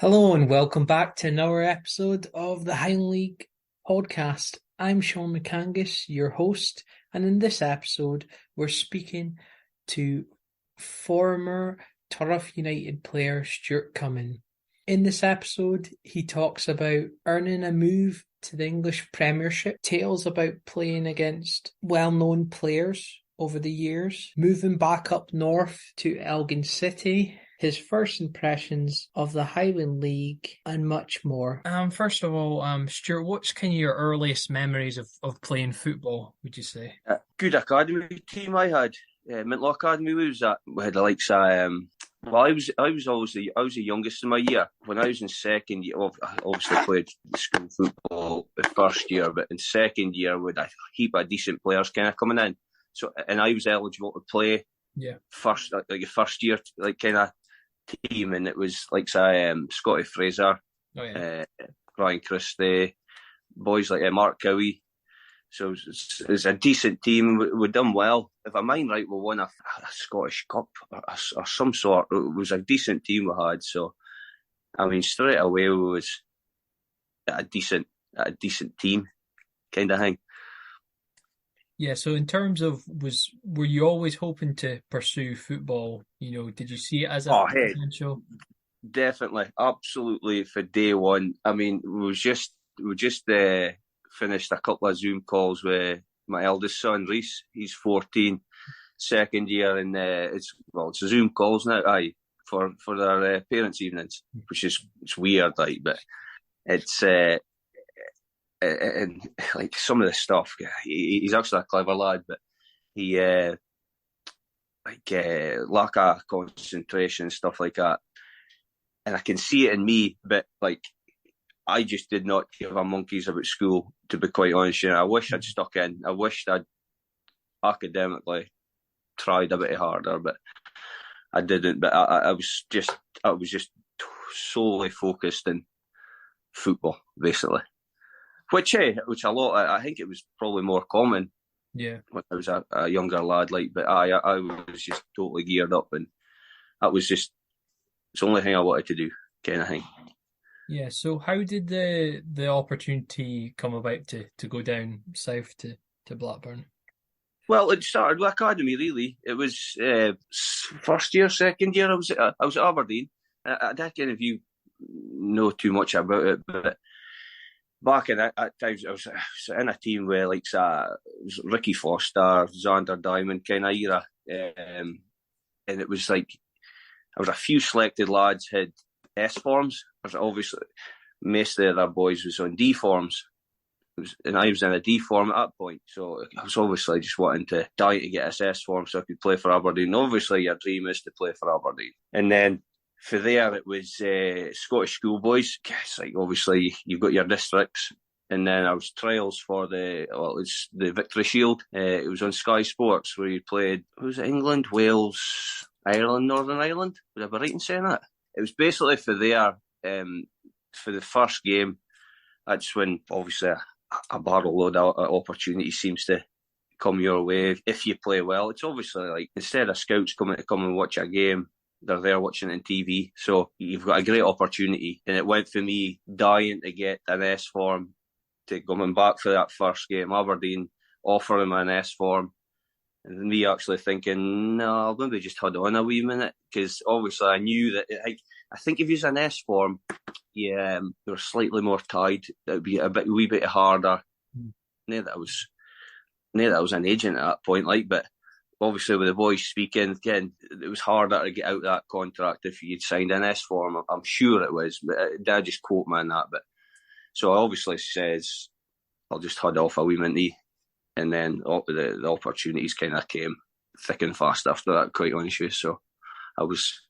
Hello and welcome back to another episode of the Highland League podcast. I'm Sean McAngus, your host, and in this episode we're speaking to former Turriff United player Stuart Cumming. In this episode he talks about earning a move to the English Premiership, tales about playing against well-known players over the years, moving back up north to Elgin City, his first impressions of the Highland League, and much more. First of all, Stuart, what's kind of your earliest memories of playing football, would you say? Good academy team I had. Mintlaw Academy we was at. We had the likes of, I was the youngest in my year. When I was in second year, I obviously played school football the first year, but in second year we had a heap of decent players kind of coming in. So, and I was eligible to play. Yeah. First year, like kind of team, and it was like Scotty Fraser, Ryan Christie, boys like Mark Cowie. So it's a decent team. We've done well. If I mind right, we won a Scottish Cup or some sort. It was a decent team we had. So, I mean, straight away we was a decent team kind of thing. Yeah, so in terms of, were you always hoping to pursue football? You know, did you see it as a potential? Definitely, absolutely, for day one. I mean, we just finished a couple of Zoom calls with my eldest son, Reese. He's 14, second year, and it's Zoom calls now, for their parents' evenings, which is weird, like, but it's and like some of the stuff, he's actually a clever lad, but he lack of concentration and stuff like that, and I can see it in me. But like, I just did not give a monkeys about school, to be quite honest. You know, I wish I'd stuck in. I wished I'd academically tried a bit harder, but I didn't. But I was just solely focused in football, basically. Which a lot, I think it was probably more common. Yeah. When I was a younger lad, like, but I was just totally geared up, and that was just, it's the only thing I wanted to do, kind of thing. Yeah. So how did the opportunity come about to go down south to Blackburn? Well, it started with academy, really. It was first year, second year. I was at Aberdeen. I don't know if you know too much about it, but back in that times, I was in a team where it was Ricky Foster, Xander Diamond kind of era, and it was like there was a few selected lads had S forms. Obviously, most of the other boys was on D forms, and I was in a D form at that point. So I was obviously just wanting to die to get a S form so I could play for Aberdeen. Obviously, your dream is to play for Aberdeen, and then for there, it was Scottish schoolboys. It's like, obviously, you've got your districts. And then I was trials for it's the Victory Shield. It was on Sky Sports, where you played, was it England, Wales, Ireland, Northern Ireland? Would I be right in saying that? It was basically for there, for the first game. That's when, obviously, a barrel load of opportunity seems to come your way if you play well. It's obviously like, instead of scouts coming to come and watch a game, they're there watching it on TV. So you've got a great opportunity. And it went for me dying to get an S form, to coming back for that first game. Aberdeen offering me an S form. And me actually thinking, no, I'll maybe just hold on a wee minute. Because obviously I knew that, I think if you use an S form, you're slightly more tied. It would be a wee bit harder. Not that I was an agent at that point, but obviously, with the boys speaking, again, it was harder to get out that contract if you'd signed an S form. I'm sure it was, but Dad just quote me on that. But so I obviously says, I'll just head off a wee minute, and then the opportunities kind of came thick and fast after that, quite honestly. So I was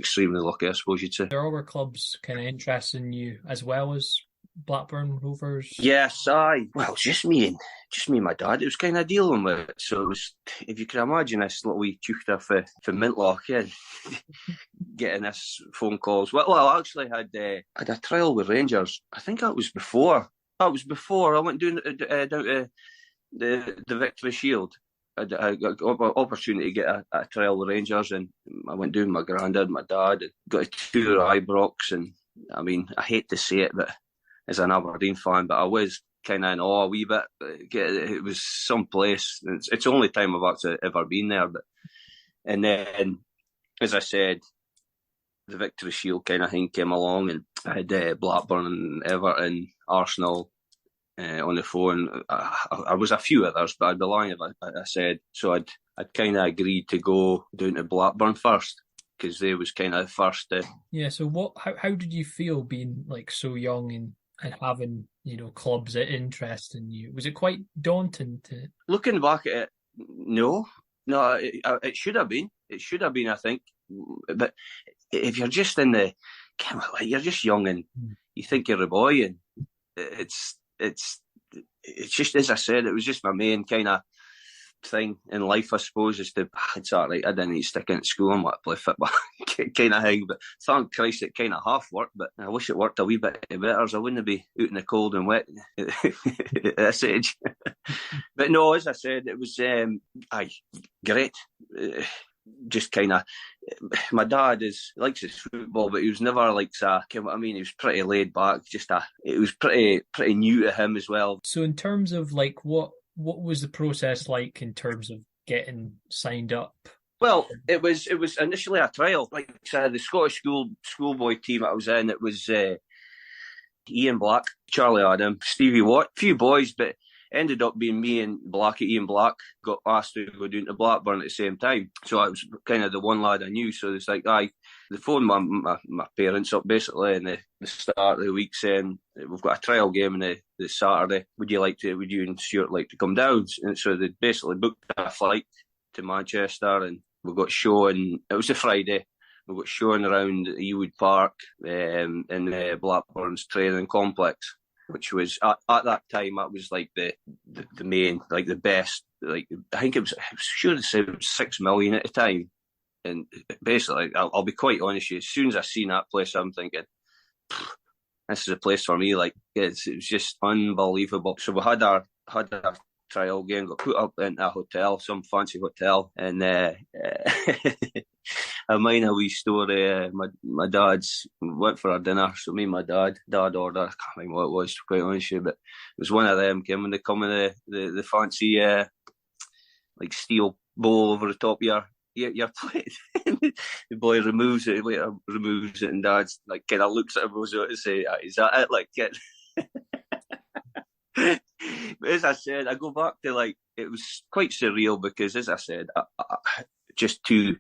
extremely lucky, I suppose you'd say. There are other clubs kind of interested in you as well as Blackburn Rovers? Yes, well, just me and my dad. It was kind of dealing with it. So it was, if you can imagine this little wee chuchter for Mintlaw, getting this phone calls. Well, I actually had a trial with Rangers. I think that was before. I went down to the Victory Shield. I got an opportunity to get a trial with Rangers, and I went down with my granddad, my dad, and got a tour of Ibrox, and I mean, I hate to say it, but as an Aberdeen fan, but I was kind of in awe a wee bit. It was some place. It's the only time I've actually ever been there. And then, as I said, the Victory Shield kind of thing came along, and I had Blackburn and Everton, Arsenal on the phone. I was a few others, but I'd be lying if I said. So I'd kind of agreed to go down to Blackburn first, because they was kind of first. Yeah. So how did you feel being like so young and having, clubs that interest in you? Was it quite daunting to... Looking back at it, no, it should have been. It should have been, I think. But if you're just you're just young and you think you're a boy, and it's just, as I said, it was just my main kind of thing in life, I suppose, is to, it's all right, I didn't need to stick into school and want to play football kind of thing, but thank Christ it kind of half worked, but I wish it worked a wee bit better, so I wouldn't be out in the cold and wet at this age. But no, as I said, it was great. Just kind of, my dad likes his football, but he was never like he was pretty laid back. It was pretty new to him as well. So in terms of like what was the process like in terms of getting signed up? Well, it was initially a trial. Like I said, the Scottish schoolboy team I was in, it was Ian Black, Charlie Adam, Stevie Watt, a few boys, but ended up being me and Ian Black got asked to go down to Blackburn at the same time. So I was kind of the one lad I knew. So it's like, they phoned my parents up basically in the start of the week saying, we've got a trial game on the Saturday. Would you and Stuart like to come down? And so they basically booked a flight to Manchester, and we got shown, it was a Friday, we got shown around Ewood Park in Blackburn's training complex, which was at that time, that was like the main, like the best, like I think it was sure to say it was 6 million at the time. And basically, I'll be quite honest with you, as soon as I seen that place, I'm thinking, this is a place for me. Like it was just unbelievable. So we had our trial game, got put up in a hotel, some fancy hotel, and I mind a wee story. My dad's went for a dinner, so me and my dad ordered, I can't remember what it was, to be quite honest with you, but it was one of them came when they come in the fancy like steel bowl over the top of your plate. The boy removes it, and Dad's like kind of looks at him and say, "Is that it?" Like, get. But as I said, I go back to like it was quite surreal because, as I said, just two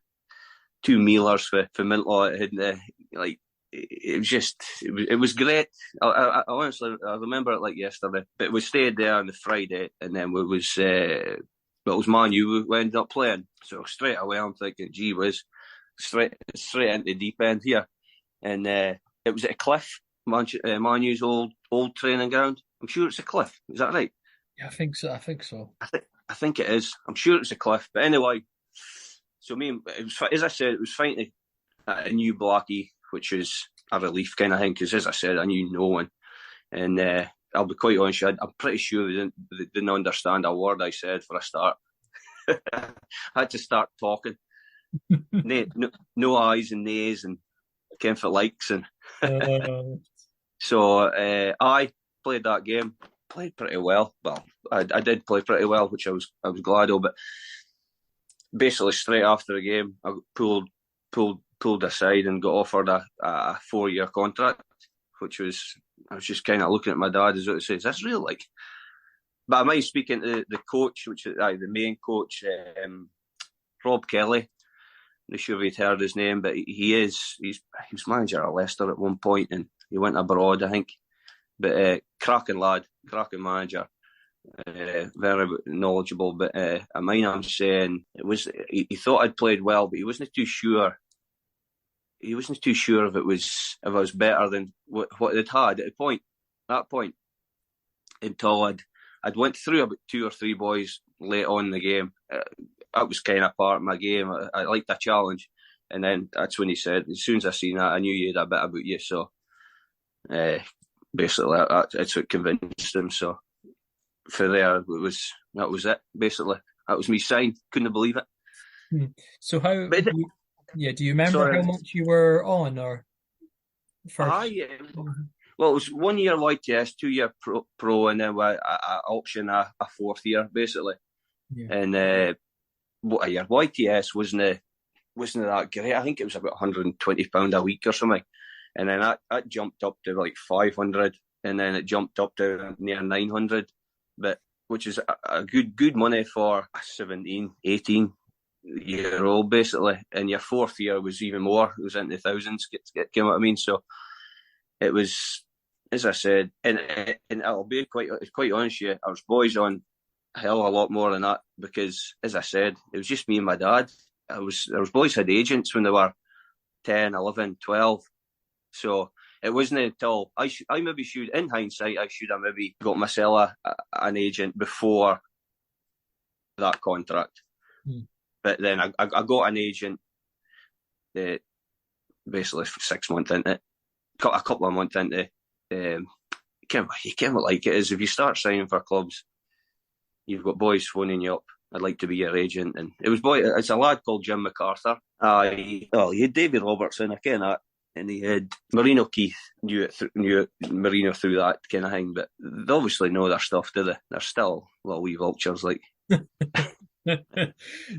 mealers for Mintlaw, like it was great. I honestly remember it like yesterday. But we stayed there on the Friday, and then it was Man U we ended up playing. So straight away I'm thinking, gee whiz, straight into the deep end here. And it was at a Cliff, Man U's old training ground. I'm sure it's a Cliff. Is that right? Yeah, I think so. I think it is. I'm sure it's a Cliff. But anyway, so as I said, it was fine a new Blackie, which was a relief kind of thing, because as I said, I knew no one. And I'll be quite honest, I'm pretty sure they didn't understand a word I said for a start. I had to start talking. No eyes and nays and came for likes. And so I played that game, played pretty well. Well, I did play pretty well, which I was glad of. But basically, straight after the game, I pulled aside and got offered a 4-year contract, which was, I was just kind of looking at my dad as what it says, that's real, like. But I might speak into the coach, which is the main coach, Rob Kelly. I'm not sure if you'd heard his name, but he was manager at Leicester at one point, and he went abroad, I think. But cracking lad, cracking manager, very knowledgeable. But I mean, I'm saying he thought I'd played well, but he wasn't too sure. He wasn't too sure if I was better than what they'd had at that point. Until I'd went through about 2 or 3 boys late on in the game. That was kind of part of my game. I liked a challenge, and then that's when he said, as soon as I seen that, I knew you had a bit about you. So basically, that's what convinced him. So for there, that was it. Basically, that was me signed. Couldn't believe it. So how? Do you remember how much you were on, or? first? Well, it was 1 year YTS, 2 year pro, and then I optioned a fourth year basically. Yeah. And what a year YTS wasn't that great. I think it was about £120 a week or something, and then that jumped up to like 500, and then it jumped up to near 900, but which is a good money for a 17, 18-year-old basically. And your fourth year was even more. It was into thousands. You know what I mean? So it was, as I said, and I'll be quite honest with you, I was boys on a hell of a lot more than that, because, as I said, it was just me and my dad. There was boys had agents when they were 10, 11, 12. So it wasn't until I maybe should, in hindsight, I should have maybe got myself an agent before that contract. But then I got an agent basically 6 months into it, a couple of months into it. You can't like it is, if you start signing for clubs, you've got boys phoning you up, I'd like to be your agent. And it's a lad called Jim MacArthur. He had David Robertson, I ken that, and he had Marino Keith, knew Marino through that kind of thing, but they obviously know their stuff, do they? They're still little wee vultures, like.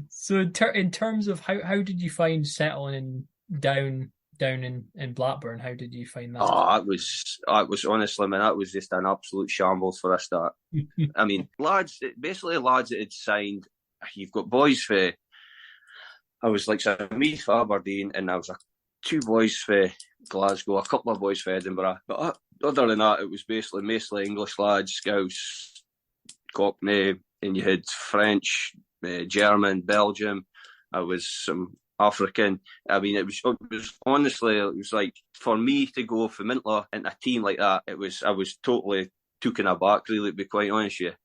So in terms of how did you find settling down in Blackburn? How did you find that? Oh, it was honestly, man, that was just an absolute shambles for a start. I mean, lads that had signed, you've got boys for, I was like, so me for Aberdeen, and I was two boys for Glasgow, a couple of boys for Edinburgh. But other than that, it was basically mostly English lads, Scouse, Cockney, and you had French, German, Belgium. I was some African. I mean, it was honestly, it was like, for me to go for Mintlaw into a team like that, I was totally taken aback, really, to be quite honest with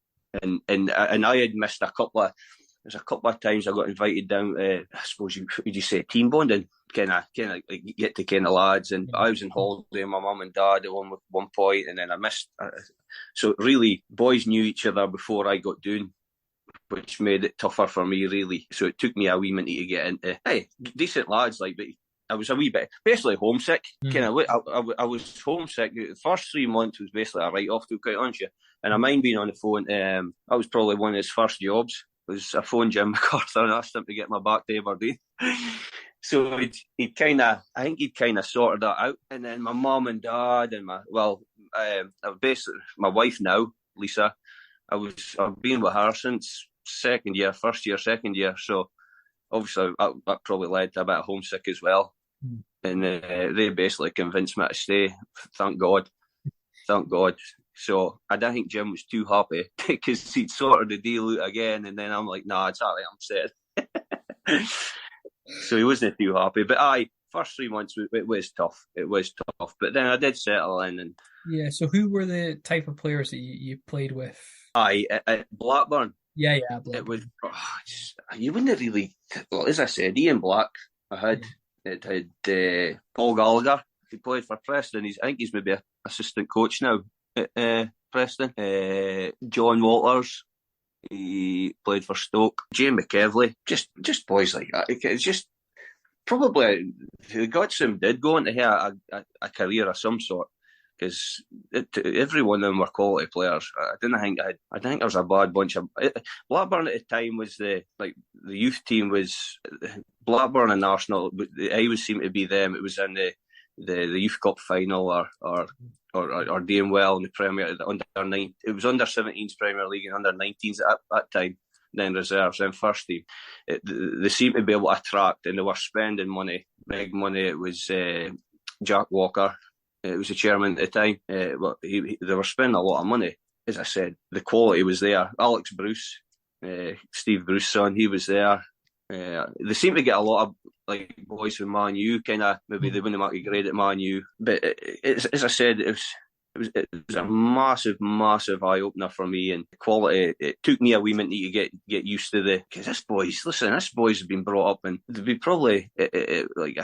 you. And I had missed a couple of times I got invited down to, I suppose would you say, team bonding, kind of like get to kind of lads. And I was on holiday with my mum and dad at one point, and then I missed. So really, boys knew each other before I got doing, which made it tougher for me, really. So it took me a wee minute to get into, hey, decent lads, like, but I was a wee bit, basically homesick. Kind of, I was homesick. The first 3 months was basically a write-off, to be quite honest with you. And I mind being on the phone. That was probably one of his first jobs. Was I phoned Jim MacArthur and asked him to get my back to Aberdeen. So he'd kind of sorted that out. And then my mum and dad and basically my wife now, Lisa, I've been with her since first year, second year. So obviously that probably led to a bit of homesick as well. And they basically convinced me to stay. Thank God. So I don't think Jim was too happy, because he'd sorted the deal out again, and then I'm like, nah, it's all right, I'm set. So he wasn't too happy. But first 3 months, it was tough. But then I did settle in. And yeah, so who were the type of players that you played with? At Blackburn. Yeah, Blackburn. It was, you wouldn't really, well, as I said, Ian Black, it had Paul Gallagher, he played for Preston. I think he's maybe an assistant coach now at Preston. John Walters, he played for Stoke. Jane McEvely, just boys like that. It's just probably the Godson did go on to have a career of some sort, because every one of them were quality players. I didn't think there was a bad bunch of Blackburn at the time. Was the youth team was Blackburn and Arsenal. It always seemed to be them. It was in the youth cup final or doing well in the Premier under 9. It was under 17s Premier League and under 19s at that time. Then reserves, then first team. They seemed to be able to attract, and they were spending money, big money. It was Jack Walker. It was the chairman at the time. They were spending a lot of money. As I said, the quality was there. Alex Bruce, Steve Bruce's son, he was there. They seem to get a lot of like boys from Man U, kind of maybe they wouldn't make a grade at Man U. But as I said, it was a massive eye opener for me, and the quality. It took me a wee minute to get used to because this boys have been brought up, and they'd be probably like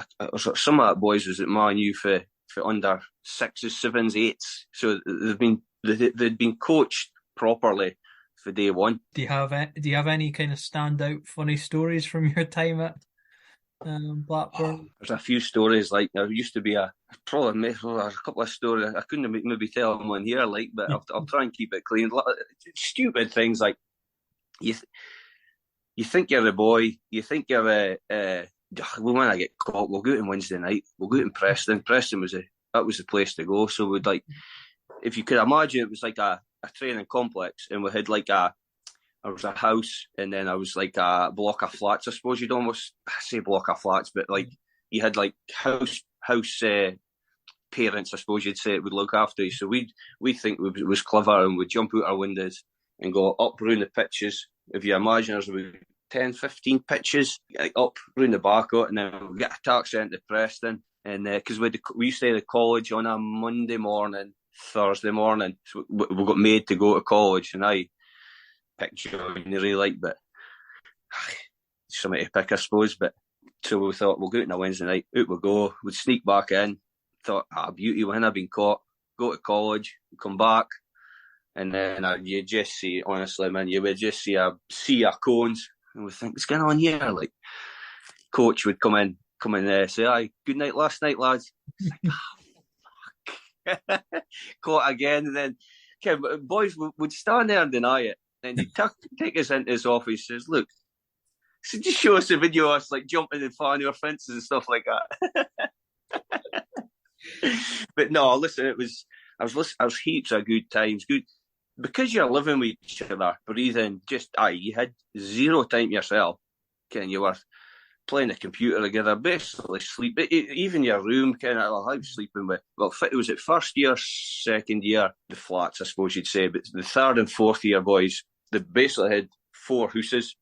some of that boys was at Man U for under 6s, 7s, 8s. So they'd been coached properly for day one. Do you have any kind of standout funny stories from your time at Blackburn. There's a few stories, like there used to be a couple of stories. I couldn't maybe tell them on here, like, but I'll try and keep it clean. Stupid things like you think you're the boy, you think you're well, when I get caught, we'll go out on Wednesday night. We'll go out in Preston. Preston was the place to go. So we'd like, if you could imagine, it was like a training complex, and we had like there was a house, and then I was like a block of flats. I suppose you'd almost say block of flats, but like you had like house parents, I suppose you'd say, it would look after you. So we think it was clever, and we'd jump out our windows and go up round the pitches. If you imagine, there's about 10, 15 pitches up round the back of it, and then we'll get a taxi into Preston. And because we used to go to college on a Monday morning, Thursday morning, so we got made to go to college, and I picked joinery, like, but something to pick, I suppose. But so we thought, we'll go out on a Wednesday night, out we go, we'd sneak back in, thought, beauty, when I've been caught, go to college, come back, and then you just see, honestly, man, you would just see a sea of cones, and we think, what's going on here? Like, coach would come in say, aye, good night last night, lads. Like, caught again, and then boys would stand there and deny it. Then he'd take us into his office, says, look, so just show us a video of us like jumping and flying over fences and stuff like that. But no, listen, I was heaps of good times. Good because you're living with each other, breathing, you had zero time yourself. You were playing the computer together, basically sleep. Even your room, I was sleeping with. Well, it was at first year, second year, the flats, I suppose you'd say, but the third and fourth year boys, they basically had 4 houses,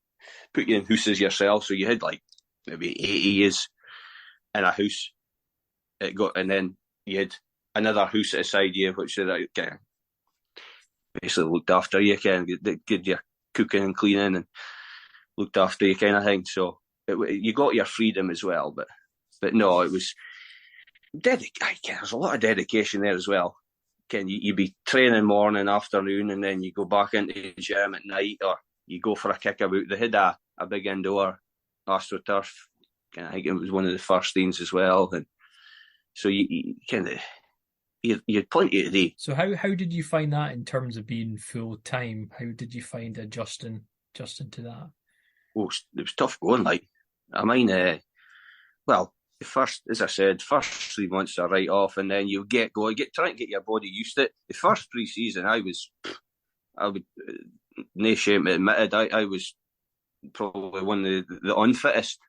put you in houses yourself. So you had like maybe 80 years in a house. And then you had another house at the side you, which basically looked after you, did your cooking and cleaning and looked after you kind of thing. So you got your freedom as well, but no, it was there's a lot of dedication there as well. You'd be training morning, afternoon, and then you go back into the gym at night, or you go for a kickabout. They had a big indoor AstroTurf. I think it was one of the first things as well, and so you had plenty to do. So how did you find that in terms of being full time? How did you find adjusting to that? Well, it was tough going. Like, I mean, the first 3 months are right off, and then you trying to get your body used to it. The first pre-season, I would, no shame to admit it, I was probably one of the unfittest.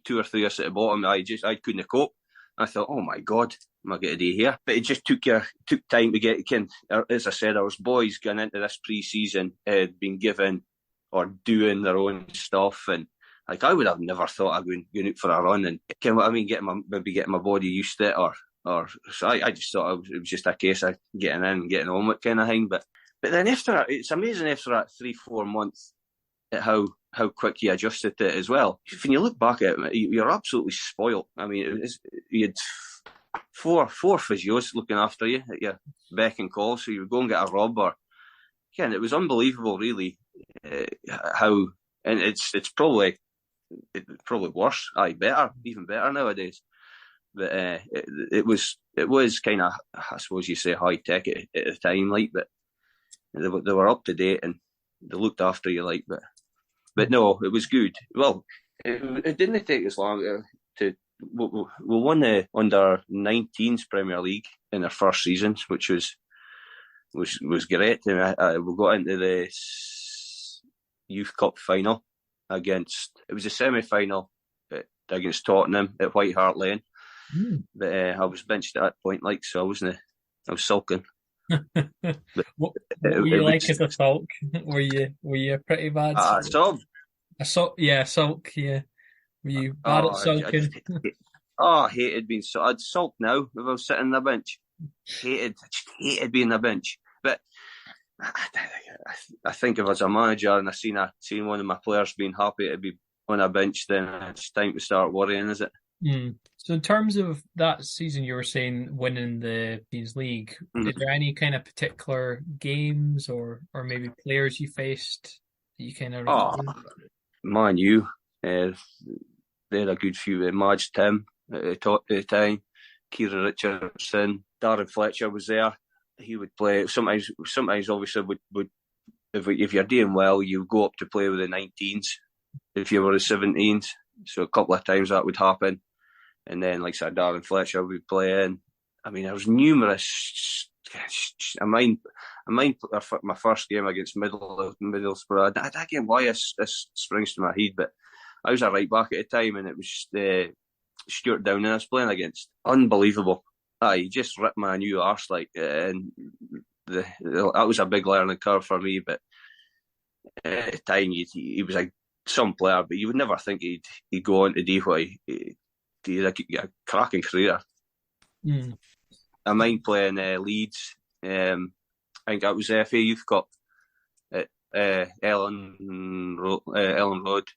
2 or 3 years at the bottom, I couldn't cope. I thought, oh my God, am I going to do here? But it just took time to get in. As I said, I was boys going into this pre-season, being given or doing their own stuff, and like I would have never thought of going out for a run and getting my body used to it, or so I just thought it was just a case of getting in and getting on with kind of thing. But then it's amazing after that 3-4 months at how quick you adjusted to it as well. When you look back at it, you're absolutely spoiled. I mean, you had four physios looking after you at your beck and call, so you would go and get a rub, or it was unbelievable, really. How, and it's probably worse. Even better nowadays. But it was kind of, I suppose you say, high tech at the time, like, but they were up to date and they looked after you, like, but no, it was good. Well, it didn't take us long to. We won the under-19s Premier League in our first season, which was great. And we got into the Youth Cup final it was a semi-final against Tottenham at White Hart Lane. But I was benched at that point, like, so I was sulking. What were you like as a sulk? Were you a pretty bad sulk? Sulk, yeah. Were you bad at sulking? I hated being sulk. I'd sulk now if I was sitting on the bench. I just hated being on the bench. But I think if I was a manager and I seen one of my players being happy to be on a bench, then it's time to start worrying, is it? So in terms of that season, you were saying winning the Champions League, is there any kind of particular games or maybe players you faced that you kind of remember? Man, you They had a good few. Madge Tim at the time, Kieran Richardson, Darren Fletcher was there. He would play. Sometimes obviously would if you're doing well, you go up to play with the 19s. If you were the 17s, so a couple of times that would happen. And then, like I said, Darren Fletcher would play in. I mean, there was numerous. I mind my first game against Middlesbrough. I get why this springs to my head, but I was a right back at the time, and it was Stuart Downing I was playing against. Unbelievable. He just ripped my new arse and that was a big learning curve for me. But at the time, he was some player, but you would never think he'd go on to do what he did. A cracking career. Mm. I mind playing Leeds. I think that was the FA Youth Cup at Ellen Road,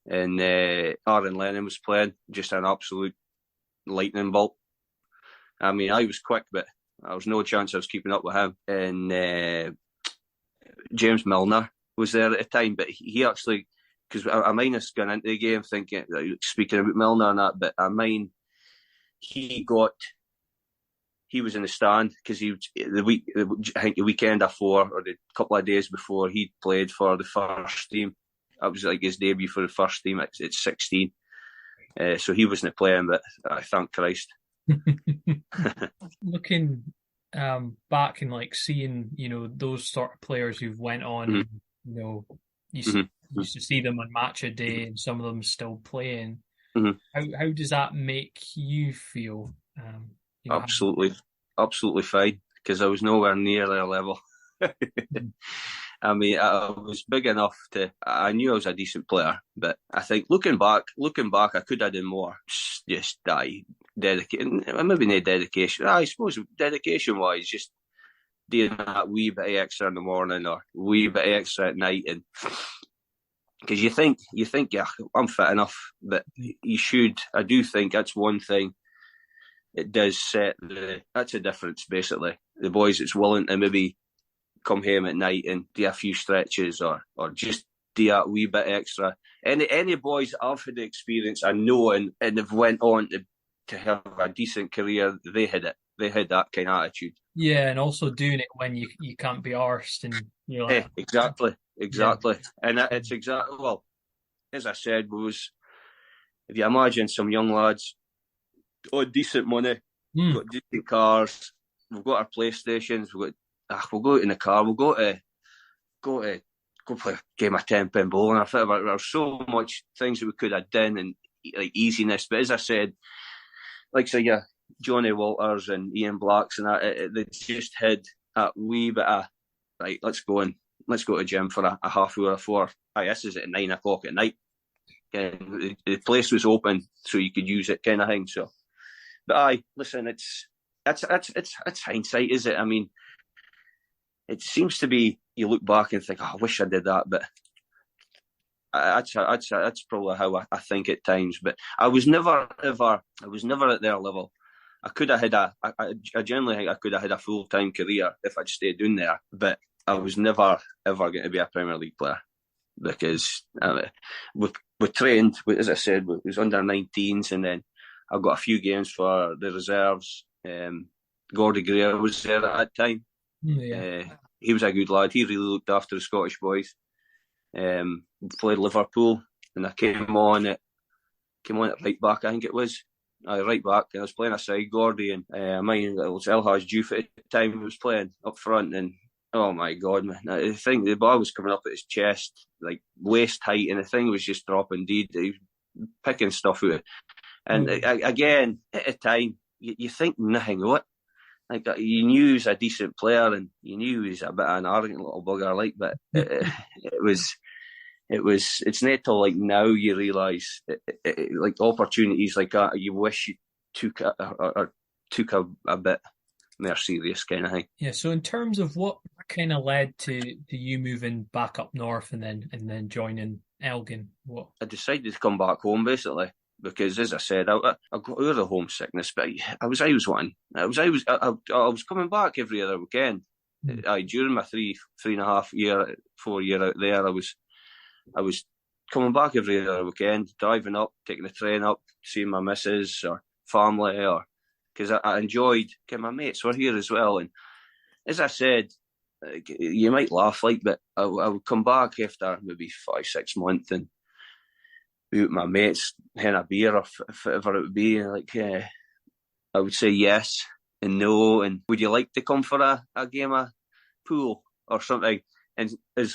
and Aaron Lennon was playing, just an absolute lightning bolt. I mean, I was quick, but there was no chance I was keeping up with him. And James Milner was there at the time, but he actually, because I mind has gone into the game thinking, speaking about Milner and that, but I mind he was in the stand because I think the weekend before or the couple of days before he'd played for the first team. That was like his debut for the first team at 16. So he wasn't playing, but I thank Christ. Looking back and seeing, those sort of players who've went on, you used to see them on match a day and some of them still playing. How does that make you feel? Absolutely fine, because I was nowhere near their level. I mean, I was big enough I knew I was a decent player, but I think looking back, I could have done more. Just dedication, maybe no dedication. I suppose dedication-wise, just doing that wee bit extra in the morning or wee bit extra at night, and because you think, yeah, I'm fit enough, but you should. I do think that's one thing. It does that's a difference, basically. The boys that's willing to maybe come home at night and do a few stretches or just do that wee bit extra. Any boys that I've had the experience, I know, and they've went on to have a decent career, they had it. They had that kind of attitude. Yeah, and also doing it when you can't be arsed, and you're like... Exactly. Yeah. And it's exactly, well, as I said, if you imagine some young lads on decent money, got decent cars, we've got our PlayStations, we'll go out in the car, we'll go play a game of 10-pin bowling. I thought there's so much things that we could have done and easiness, but as I said, Johnny Walters and Ian Blacks and that, they just had that wee bit of right. Let's go to the gym for a half hour before. This is at 9 o'clock at night. And the place was open, so you could use it, kind of thing. So, but listen, it's hindsight, is it? I mean, it seems to be. You look back and think, I wish I did that, but that's probably how I think at times. But I was never at their level. I could have had I generally think I could have had a full-time career if I'd stayed down there, but I was never ever going to be a Premier League player because we trained, as I said, it was under 19s, and then I got a few games for the reserves. Gordie Greer was there at that time. Yeah. He was a good lad. He really looked after the Scottish boys. Played Liverpool, and I came on at right back, I think it was. Right back, and I was playing aside Gordie, and I mind it was Elhaj Diouf at the time who was playing up front, and oh my God, man! I think the ball was coming up at his chest, like waist height, and the thing was just dropping dead. He was picking stuff out, and again at the time, you think nothing of it. Like you knew he was a decent player, and you knew he was a bit of an arrogant little bugger, but it's not till like now you realise like opportunities like that you wish you took a bit more serious kind of thing. Yeah. So in terms of what kind of led to you moving back up north and then joining Elgin, what? I decided to come back home basically because, as I said, I got over the homesickness, but I was coming back every other weekend. During my 3.5 year, 4 year out there, I was coming back every other weekend, driving up, taking the train up, seeing my missus or family, or because I enjoyed. My mates were here as well, and as I said, you might laugh but I would come back after maybe 5-6 months and be with my mates, having a beer or whatever it would be, and I would say yes and no, and would you like to come for a game of pool or something? And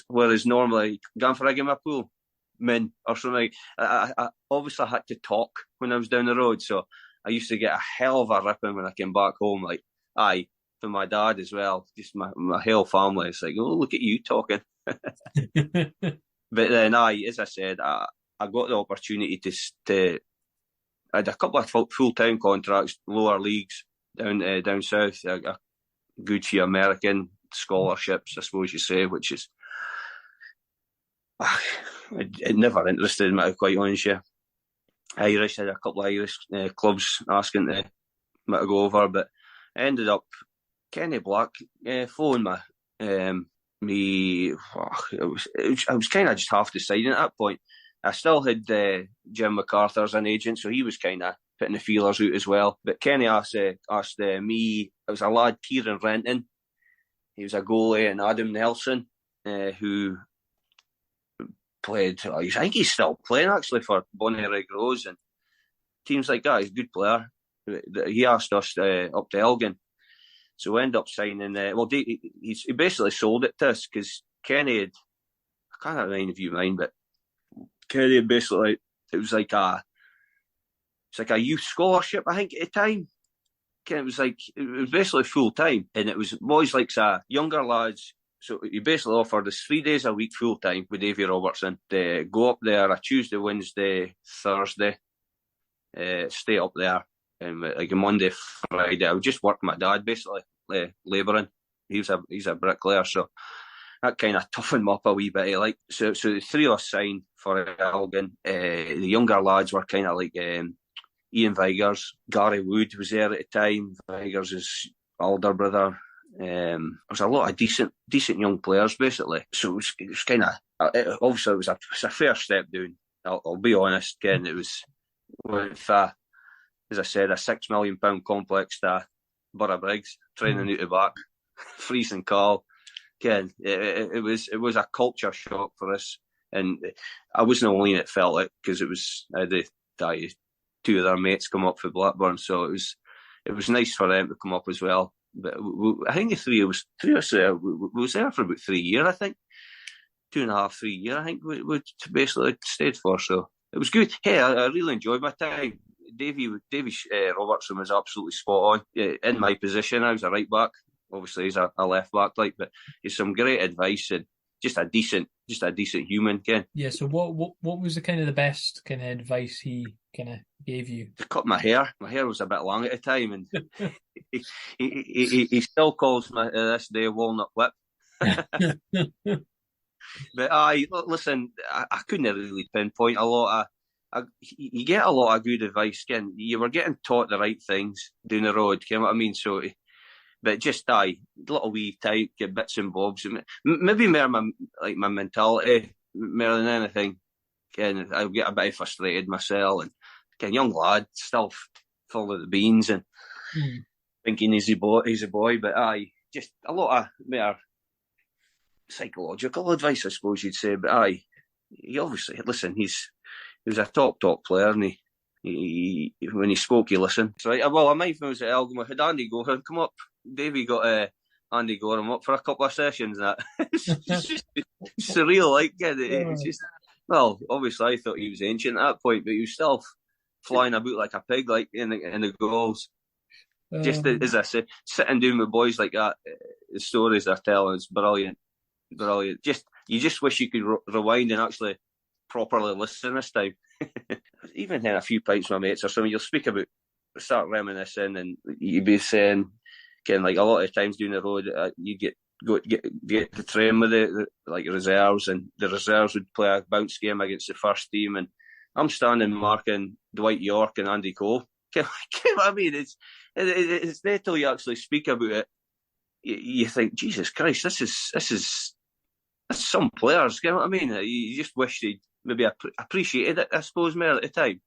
whereas normally going for a game of pool, men or something, I obviously had to talk when I was down the road, so I used to get a hell of a ripping when I came back home, from my dad as well, just my whole family. It's like, oh, look at you talking. But then, as I said, I got the opportunity to I had a couple of full-time contracts, lower leagues down south, a good few American scholarships, I suppose you say, which is it never interested me, to be quite honest. Yeah, Irish, had a couple of Irish clubs asking me to go over, but I ended up Kenny Black phoned me. I was kind of just half deciding at that point. I still had Jim MacArthur as an agent, so he was kind of putting the feelers out as well. But Kenny asked me. It was a lad, Kieran Renton. He was a goalie, and Adam Nelson, who played. I think he's still playing actually for Bonnyrigg Rose and teams like that. He's a good player. He asked us up to Elgin. So we ended up signing. He basically sold it to us because Kenny had. I can't remember if you mind, but Kenny had basically it was like a youth scholarship, I think, at the time. It was basically full time, and it was boys like younger lads. So he basically offered us 3 days a week full time with Davy Robertson to go up there a Tuesday, Wednesday, Thursday, stay up there. Like a Monday, Friday, I would just work with my dad, basically, labouring. He's a bricklayer, so that kind of toughened him up a wee bit. So the three of us signed for Elgin. The younger lads were kind of like Ian Vigors, Gary Wood was there at the time. Vigors' older brother. There was a lot of decent young players, basically. So it was kind of obviously it was a fair step down. I'll be honest. Again, it was with as I said, a £6 million complex to Borough Briggs, training out the back, freezing cold. Again, it was a culture shock for us, and I wasn't the only that felt it because I had two of their mates come up for Blackburn, so it was nice for them to come up as well. But I think the three of us was there for about 3 years. I think 2.5, 3 years. I think we basically stayed for. So it was good. Hey, I really enjoyed my time. Davy Robertson was absolutely spot on in my position. I was a right back. Obviously, he's a left back, but he's some great advice and just a decent human, Ken. Yeah. So what was the best kind of advice he kind of gave you? To cut my hair. My hair was a bit long at the time, and he still calls me this day Walnut Whip. But listen, I couldn't really pinpoint a lot of. You get a lot of good advice, Ken. You were getting taught the right things down the road, you know what I mean? So, but just little wee type, get bits and bobs. Maybe more my mentality, more than anything. Ken, I get a bit frustrated myself, and Ken, young lad, still full of the beans and thinking he's a boy. But just a lot of more psychological advice, I suppose you'd say. But he obviously he was a top player, and he when he spoke, you listened. So, I might when I was at Elgin, we had Andy Gorham come up. Davey got Andy Gorham up for a couple of sessions. And that it's just surreal, it's just. Well, obviously, I thought he was ancient at that point, but he was still flying about like a pig, like in the goals. Just as I said, sitting down with boys like that, the stories they're telling is brilliant. You just wish you could rewind and actually properly listen this time. Even then, a few pints with my mates or something, you'll start reminiscing, and you'd be saying, again, like a lot of times down the road, you get to train with the reserves, and the reserves would play a bounce game against the first team, and I'm standing marking Dwight York and Andy Cole. I mean, it's there till you actually speak about it. You think, Jesus Christ, this is some players. You know what I mean? You just wish maybe appreciated it, I suppose, more at the time.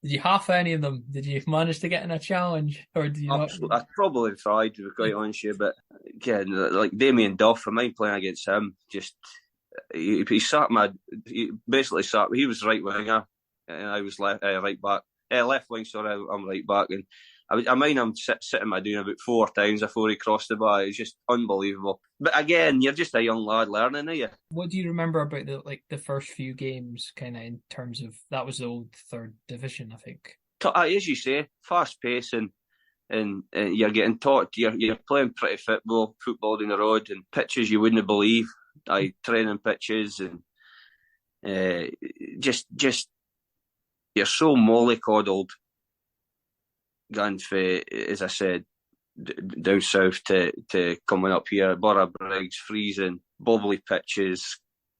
Did you half any of them? Did you manage to get in a challenge, or did you not? I probably tried, to be quite honest with you, but again, like Damien Duff, I mind playing against him. Just he basically sat. He was right winger, and I was right back, left wing. Sorry, I'm right back, and I mind him sitting my doing about 4 times before he crossed the bar. It's just unbelievable. But again, you're just a young lad learning, are you? What do you remember about the first few games, kind of in terms of that was the old third division, I think. As you say, fast pace and you're getting taught. You're playing pretty football down the road and pitches you wouldn't believe. Training pitches and just you're so mollycoddled. Going for, as I said, down south to coming up here, Borough Briggs, freezing, bobbly pitches,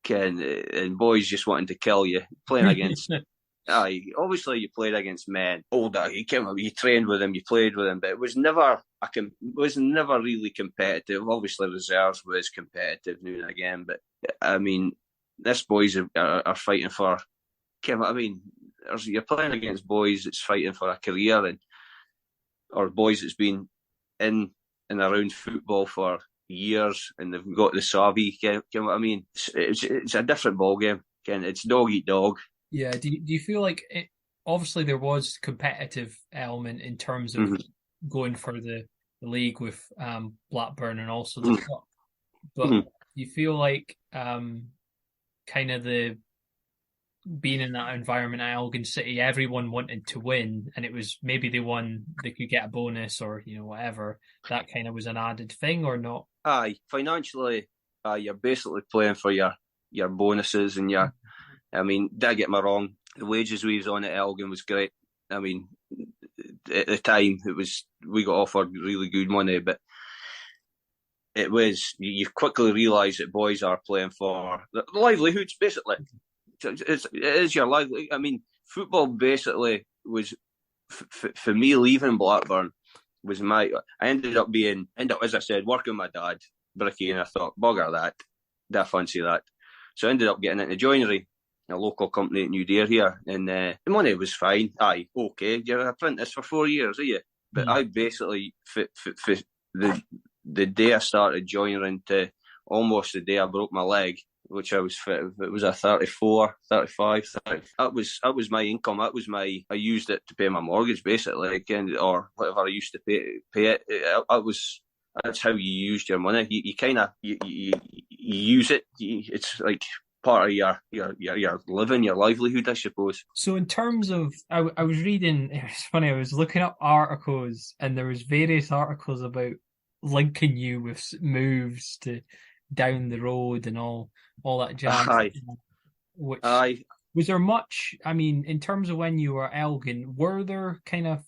and boys just wanting to kill you, playing against. Obviously you played against men older. You trained with them, you played with them, but it was never really competitive. Obviously reserves was competitive now and again, but I mean, this boys are fighting for. I mean, you're playing against boys that's fighting for a career or boys that's been in and around football for years and they've got the savvy. You know what I mean? It's a different ball game. It's dog eat dog. Yeah. Do you feel like obviously there was competitive element in terms of going for the league with Blackburn and also the cup, but you feel like kind of the being in that environment at Elgin City, everyone wanted to win, and it was maybe they won, they could get a bonus or whatever. That kind of was an added thing, or not? Financially, you're basically playing for your bonuses and your. I mean, don't get me wrong, the wages we was on at Elgin was great. I mean, at the time we got offered really good money, but it was you quickly realise that boys are playing for the livelihoods basically. It is your livelihood. I mean, football basically was for me leaving Blackburn was I ended up as I said, working with my dad, Buckie, and I thought, bugger that, I fancy that. So I ended up getting into joinery, a local company at New Deer here, and the money was fine. Okay, you're an apprentice for 4 years, are you? But I basically, for the day I started joinery to almost the day I broke my leg, which I was fit. It was a 34, 35, 30. That was my income. I used it to pay my mortgage, basically, again, or whatever I used to pay it. That's how you used your money. You kind of you use it. It's like part of your living, your livelihood, I suppose. So in terms of, I was reading. It's funny. I was looking up articles, and there was various articles about linking you with moves to down the road and all that jazz. Was there much, I mean, in terms of when you were Elgin, were there kind of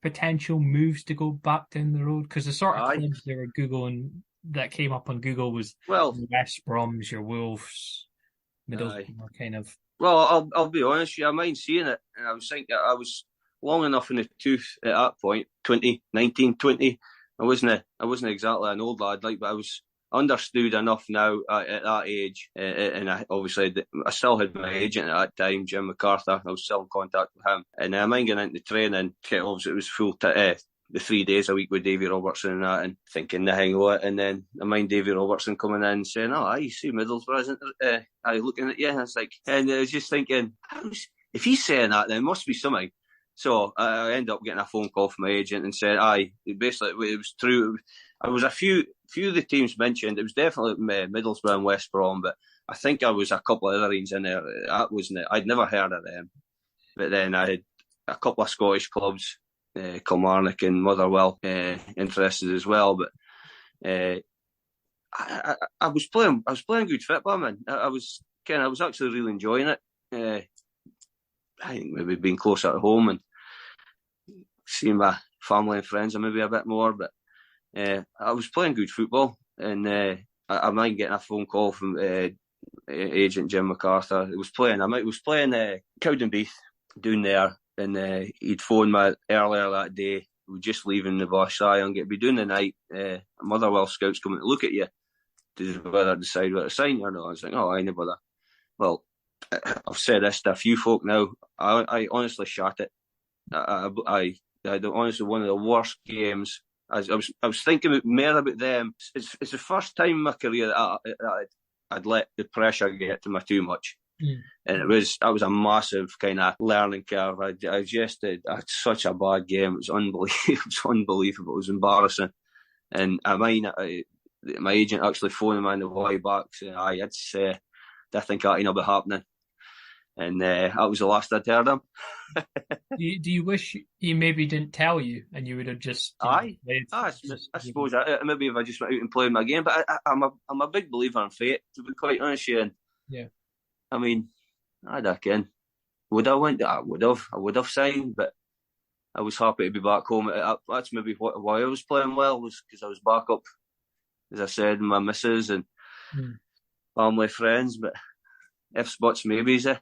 potential moves to go back down the road? Because the sort of clubs they were Googling that came up on Google was West Broms, your Wolves, Middlesbrough, kind of. Well, I'll be honest, I mind seeing it, and I was thinking I was long enough in the tooth at that point, 19, 20. I wasn't exactly an old lad, but I was understood enough now at that age, and I still had my agent at that time, Jim MacArthur. I was still in contact with him, and I mind getting into training. Obviously, it was full the 3 days a week with Davy Robertson and that, and thinking nothing of it. And then I mind Davy Robertson coming in and saying, "I see Middlesbrough, isn't it? I looking at you." And and I was just thinking, if he's saying that, then it must be something. So I ended up getting a phone call from my agent and said, basically it was true. I was a few of the teams mentioned. It was definitely Middlesbrough and West Brom, but I think I was a couple of other teams in there. That wasn't it. I'd never heard of them. But then I had a couple of Scottish clubs, Kilmarnock and Motherwell, interested as well. But I was playing good football, man. I was actually really enjoying it. I think maybe being closer at home and seeing my family and friends maybe a bit more, but I was playing good football, and I mind getting a phone call from agent Jim MacArthur. I was playing Cowdenbeath down there, and he'd phoned me earlier that day. We were just leaving the bus. I'm going to be doing the night. Motherwell scouts coming to look at you to whether decide whether to sign you or not. I was like, I ain't bother. Well, I've said this to a few folk now. I honestly shot it. I honestly one of the worst games. I was thinking more about them. It's the first time in my career that I'd let the pressure get to me too much. And that was a massive kind of learning curve. I had such a bad game. It was unbelievable. It was unbelievable. It was embarrassing. And my agent actually phoned me on the way back saying, I think that ain't be happening. And that was the last I'd heard him. Do you wish he maybe didn't tell you and you would have just... I suppose maybe if I just went out and played my game. But I'm a big believer in fate, to be quite honest with you. And, yeah. I mean, I reckon. I would have signed, but I was happy to be back home. That's maybe why I was playing well, was because I was back up, as I said, my missus and family, friends. But ifs, buts, maybes, eh?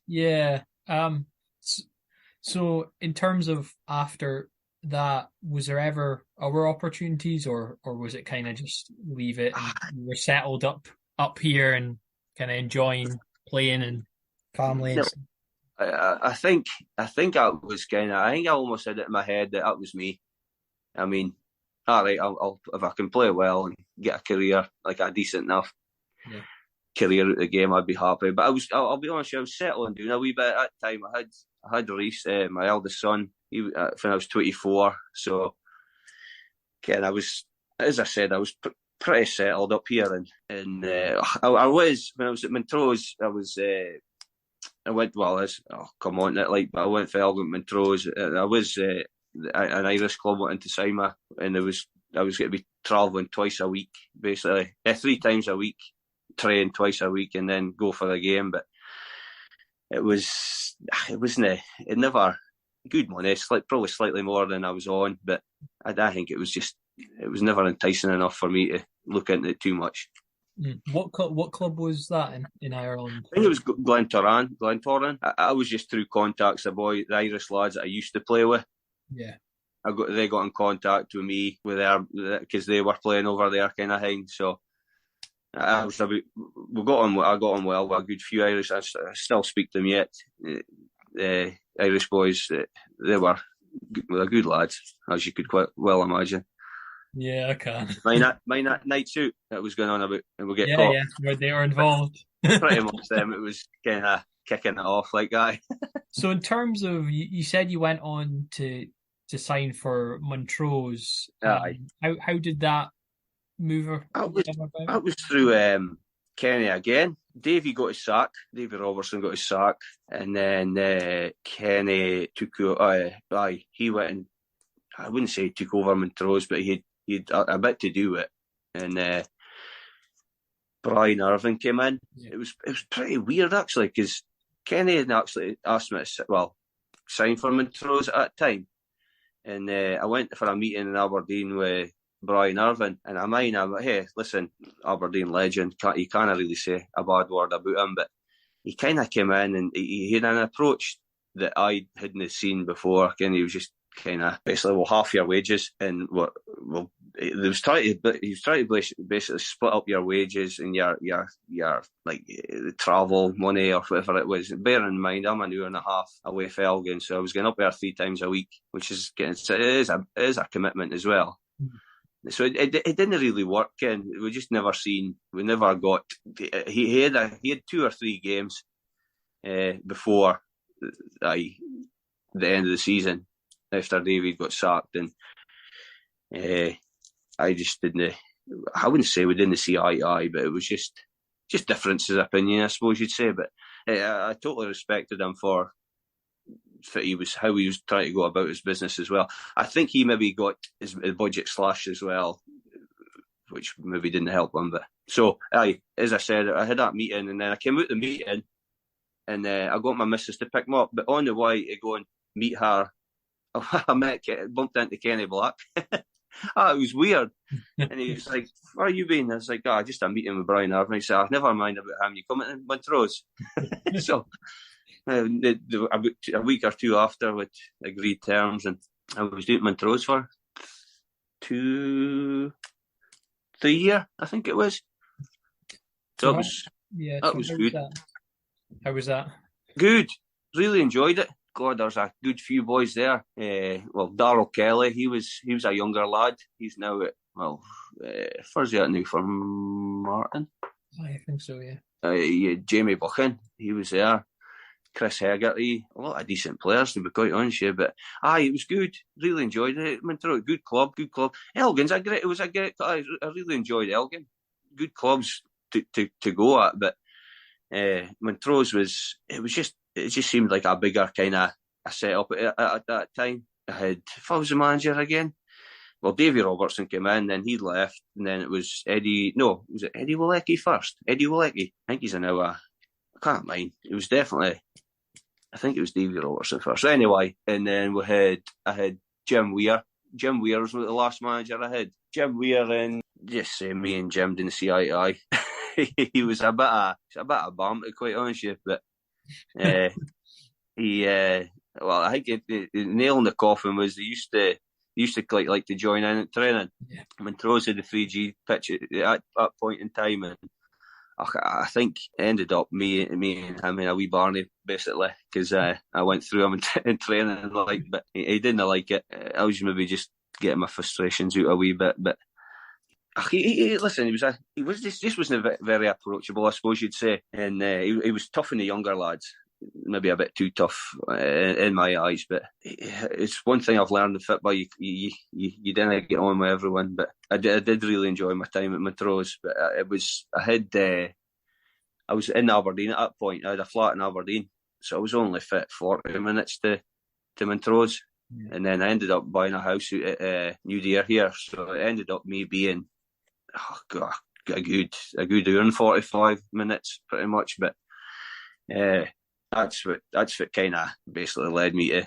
Yeah. So in terms of after that, was there ever other opportunities, or was it kind of just leave it and you were settled up here and kind of enjoying playing and family and stuff? I think I was I think I almost had it in my head that was me. I mean, all right, I'll if I can play well and get a career, like a decent enough career at the game, I'd be happy. But I'll be honest, I was settling doing a wee bit at that time. I had Reese, my eldest son, when I was 24. So, again, as I said, I was pretty settled up here, and I was, when I was at Montrose, I went, but I went for Elgin, Montrose. I was an Irish club wanting to sign me, and I was going to be travelling twice a week, basically, 3 times a week, train twice a week, and then go for the game. But it never good money. It's probably slightly more than I was on, but I think it was never enticing enough for me to look into it too much. What club was that in Ireland? I think it was Glentoran. I was just through contacts. The Irish lads that I used to play with. Yeah. They got in contact with me because they were playing over there, kind of thing. So I got on well with a good few Irish. I still speak to them yet. The Irish boys, they were good lads, as you could quite well imagine. Yeah, I can. Mind that night shoot that was going on about, and we'll get caught. Yeah, they were involved. Pretty much them. It was kind of kicking it off like that. So in terms of, you said you went on to sign for Montrose. Aye. How did that move? That was through Kenny again. Davy got his sack. Davy Robertson got his sack, and then Kenny took. He went and, I wouldn't say he took over Montrose, but he had a bit to do with it. And Brian Irvin came in. Yeah. It was pretty weird actually, because Kenny had actually asked me to sign for Montrose at that time, and I went for a meeting in Aberdeen with Brian Irvin, and I'm like, hey, listen, Aberdeen legend, you can't really say a bad word about him, but he kind of came in and he had an approach that I hadn't seen before, and he was just kind of basically, half your wages, and he was trying to basically split up your wages and your like travel money or whatever it was. Bear in mind, I'm an hour and a half away from Elgin, so I was going up there 3 times a week, which is it is a commitment as well. So it didn't really work, and we just never got. He had 2 or 3 games before the end of the season after David got sacked, and I just didn't. I wouldn't say we didn't see eye to eye, but it was just differences of opinion, I suppose you'd say. But I totally respected him for how he was trying to go about his business as well. I think he maybe got his budget slashed as well, which maybe didn't help him. But so, as I said, I had that meeting, and then I came out the meeting, and I got my missus to pick me up. But on the way to go and meet her, I bumped into Kenny Black. It was weird. And he was like, where are you been? I was like, just a meeting with Brian Irvin. He said, never mind about him, you coming to Montrose? So a week or 2 after, with agreed terms, and I was doing Montrose for 2-3 years, I think it was. So that was good. How was that? Good. Really enjoyed it. God, there's a good few boys there. Darrell Kelly, he was a younger lad. He's now at where's he at now? Formartine. I think so, yeah. Jamie Buckie, he was there. Chris Hegarty, a lot of decent players to be quite honest, yeah. But it was good. Really enjoyed it. Montrose, good club. Elgin's it was a great. I really enjoyed Elgin. Good clubs to go at, but Montrose it just seemed like a bigger kind of a setup at that time. If I was the manager again, well, Davy Robertson came in, then he left, and then it was Eddie. No, was it Eddie Walecki first? Eddie Walecki. I think he's now I can't mind. It was definitely. I think it was Davy Robertson first. Anyway, and then I had Jim Weir. Jim Weir was the last manager I had. Jim Weir, and just me and Jim didn't see eye to eye. He was a bit of bum, to quite honest with you, but I think the nail in the coffin was they used to like to join in at training. Yeah. Montrose had the 3G pitch at that point in time, and I think it ended up me and him in a wee Barney, basically, because I went through him in training, but he didn't like it. I was maybe just getting my frustrations out a wee bit, but listen, he wasn't very approachable, I suppose you'd say, and he was tough on the younger lads, maybe a bit too tough in my eyes. But it's one thing I've learned in Fitba, you didn't get on with everyone. But I did really enjoy my time at Montrose. But I was in Aberdeen at that point. I had a flat in Aberdeen, so I was only fit 40 minutes to Montrose. Yeah. And then I ended up buying a house at New Deer here, so it ended up me being a good hour and 45 minutes pretty much. But that's what kind of basically led me to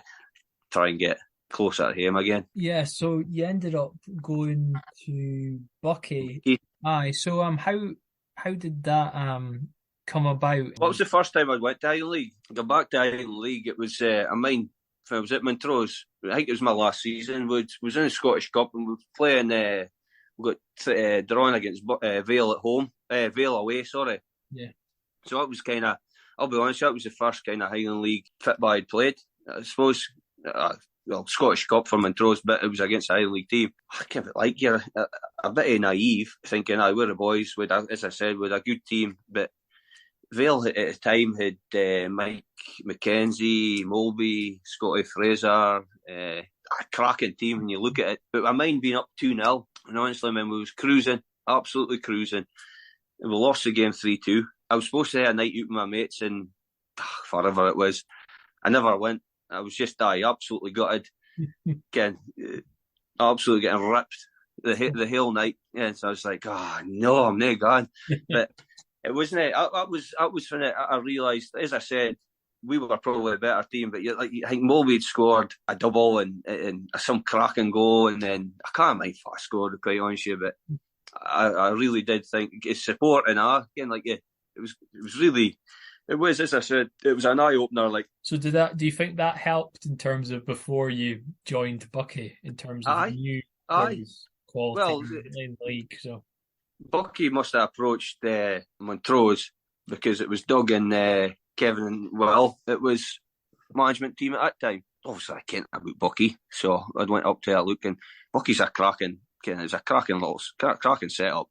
try and get closer to him again. Yeah, so you ended up going to Buckie. Aye, so how did that come about? What was the first time I went to Highland League? I got back to Highland League. It was I was at Montrose. I think it was my last season. We was in the Scottish Cup and we were playing. We got drawn against Vale at home. Vale away, sorry. Yeah. So that was kind of. I'll be honest, that was the first kind of Highland League Fitba I'd played. I suppose, Scottish Cup for Montrose, but it was against a Highland League team. I give it like you're a bit naive, thinking, we're the boys, as I said, with a good team. But Vale at the time had Mike McKenzie, Molby, Scotty Fraser, a cracking team when you look at it. But my mind being up 2-0, and honestly, when we was cruising, absolutely cruising, and we lost the game 3-2. I was supposed to have a night out with my mates and forever it was. I never went. I was just absolutely gutted. Absolutely getting ripped the whole night. Yeah, so I was like, no, I'm not gone. But it wasn't it. That was when I realised, as I said, we were probably a better team. But I think Molby had scored a double and some cracking goal, and then I can't mind if I scored, to be quite honest with you, but I really did think it's support and it was, as I said, it was an eye opener. So do you think that helped in terms of before you joined Buckie, in terms of new quality in the league? So Buckie must have approached Montrose because it was Doug and Kevin and Will. It was management team at that time. Obviously, I can't about Buckie, so I went up to a look, and Buckie's a cracking setup.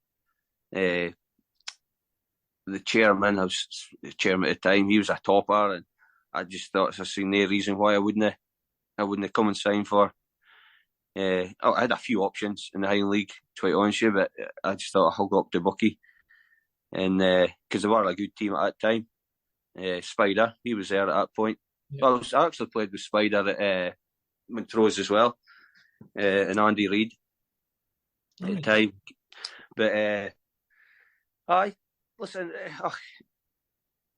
The chairman, I was the chairman at the time, he was a topper, and I just thought I seen no reason why I wouldn't have come and sign for. I had a few options in the Highland League, to be honest with you, but I just thought I'll go up to Buckie, and because they were a good team at that time. Spider, he was there at that point. Yeah. Well, I actually played with Spider at Montrose as well, and Andy Reid at the time. But listen,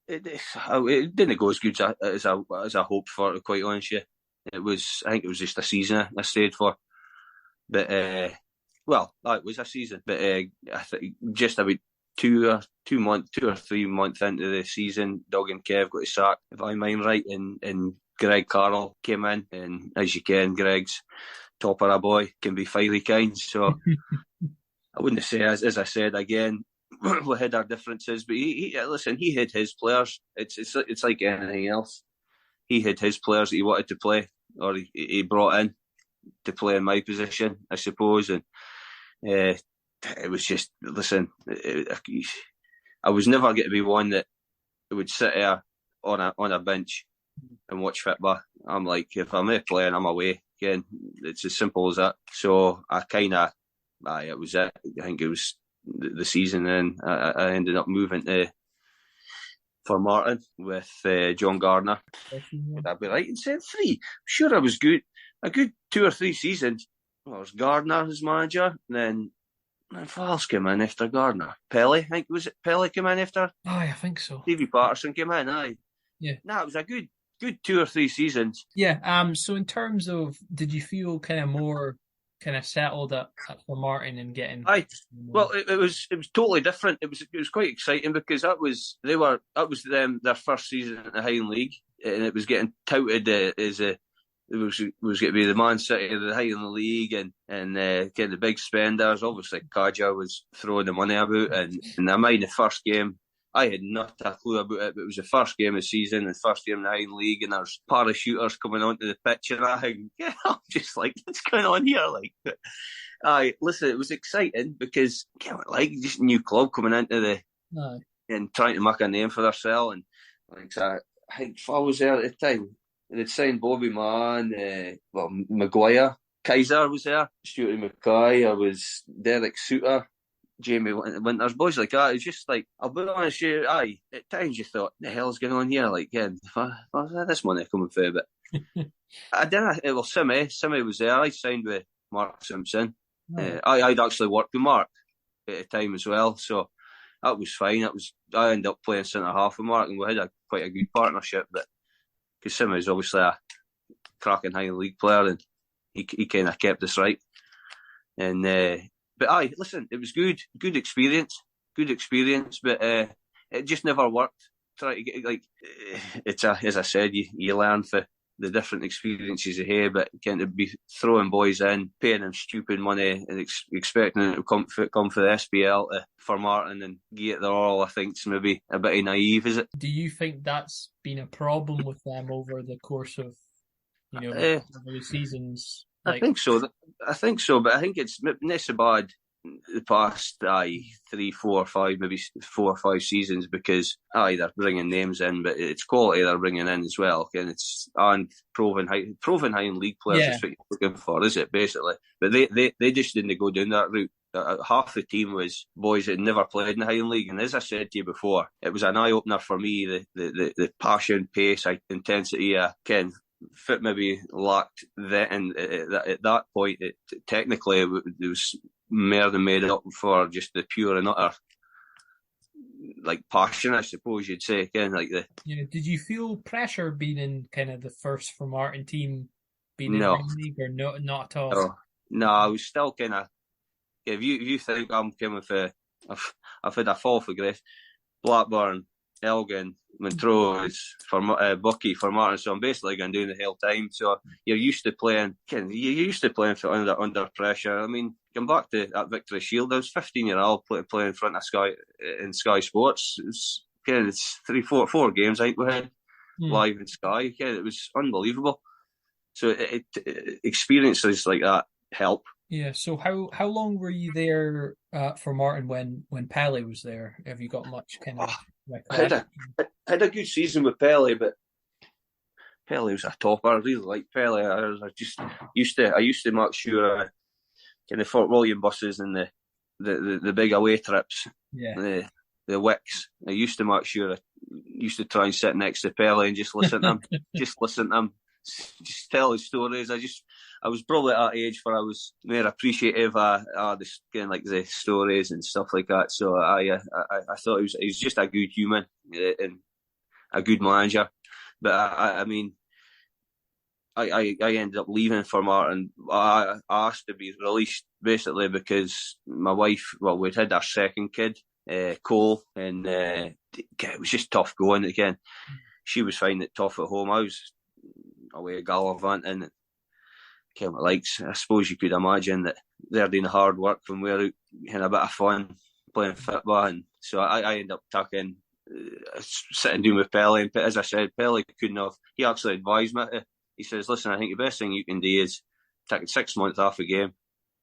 it didn't go as good as I hoped for, to quite honest with you. I think it was just a season I stayed for. But it was a season. But I think just about 2 or 3 months into the season, Doug and Kev got sacked, if I mind right, and Greg Carroll came in, and as you can, Greg's topper a boy, can be fiery kind. So I wouldn't say, as I said again, we had our differences, but listen, he had his players. It's like anything else. He had his players that he wanted to play, or he brought in to play in my position, I suppose. And it was just, listen, I was never going to be one that would sit there on a bench and watch Fitba. I'm like, if I'm not playing, I'm away. Again, it's as simple as that. So I kind of, it was it. I think it was the season, and I ended up moving to Formartine with John Gardner. Would I be right in saying 3? Sure, I was good. A good 2 or 3 seasons. Well, it was Gardner as manager, and then who else came in after Gardner? Pelly, I think, was it Pelly came in after? I think so. Stevie Patterson came in, aye. Yeah. It was a good 2 or 3 seasons. Yeah. So in terms of, did you feel kind of more kind of settled at Formartine and getting? Well, it was totally different. It was quite exciting because that was their first season in the Highland League, and it was getting touted as it was going to be the Man City of the Highland League, and getting the big spenders. Obviously, Kaja was throwing the money about, and I mind the first game. I had not a clue about it, but it was the first game of the season, the first game in the Highland League, and there's parachuters coming onto the pitch, and I'm just like, what's going on here? Like, listen, it was exciting because, just a new club coming into and trying to make a name for themselves, and I think if I was there at the time, they'd signed Bobby Mann, Maguire, Kaiser was there, Stuart Mackay, I was Derek Suter, Jamie Winters, boys like that. It's just like, I'll be honest with you, at times you thought, the hell's going on here? Like, again, if I had this money coming through, but I didn't. Well, Simmy was there. I signed with Mark Simpson. I'd actually worked with Mark at the time as well, so that was fine. I ended up playing centre half with Mark, and we had quite a good partnership. But because Simmy is obviously a cracking Highland League player, and he kind of kept us right. And but listen, it was good experience, but it just never worked. Try to get as I said, you learn for the different experiences you have, but kind of be throwing boys in, paying them stupid money, and expecting them to come for the SPL to Formartine and get their all. I think it's maybe a bit naive, is it? Do you think that's been a problem with them over the course of over the seasons? I think so, but I think it's not so bad the past 3, 4, 5, maybe 4 or 5 seasons, because they're bringing names in, but it's quality they're bringing in as well, and proven Highland League players is what you're looking for, is it, basically? But they just didn't go down that route. Half the team was boys that had never played in the Highland League, and as I said to you before, it was an eye opener for me. The passion, pace, intensity, Fit maybe lacked that, and at that point, technically, it was more than made up for just the pure and utter passion, I suppose you'd say. Again, Did you feel pressure being in kind of the first Formartine team, being in the league, or not at all? No, I was still kind of. If you think I'm coming for, I've had a fall for grace, Blackburn, Elgin, Montrose, Buckie, Formartine. So I'm basically going doing the whole time. So you're used to playing. You're used to playing for under pressure. I mean, come back to that Victory Shield. I was 15-year-old playing in front of Sky Sports. It's 4 games I think we had live in Sky. It was unbelievable. So experiences like that help. Yeah. So how long were you there for Martin when Pelly was there? Have you got much kind of? I had a good season with Pelly, but Pelly was a topper. I really liked Pelly. I just used to make sure kind of Fort William buses and the big away trips. Yeah. The Wicks. I used to make sure I used to try and sit next to Pelly and just listen to him. Just tell his stories. I was probably at that age where I was more appreciative of the stories and stuff like that. So I thought he was just a good human and a good manager. But I mean, I ended up leaving Formartine. I asked to be released basically because my wife, we'd had our second kid, Cole, and it was just tough going again. She was finding it tough at home. I was away gallivanting. I suppose you could imagine that they're doing hard work when we're out having a bit of fun playing Fitba, and so I ended up tucking, sitting down with Pelly. And as I said, Pelly couldn't have. He actually advised me. He says, "Listen, I think the best thing you can do is take 6 months off a game,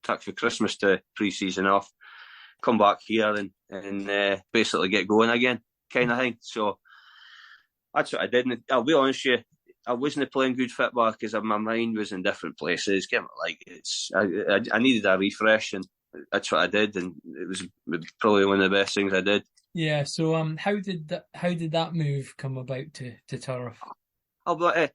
take for Christmas to pre-season off, come back here and basically get going again, kind of thing." So that's what I did. And I'll be honest with you, I wasn't playing good Fitba because my mind was in different places. I needed a refresh, and that's what I did, and it was probably one of the best things I did. Yeah. So how did that move come about to Turriff? I'll be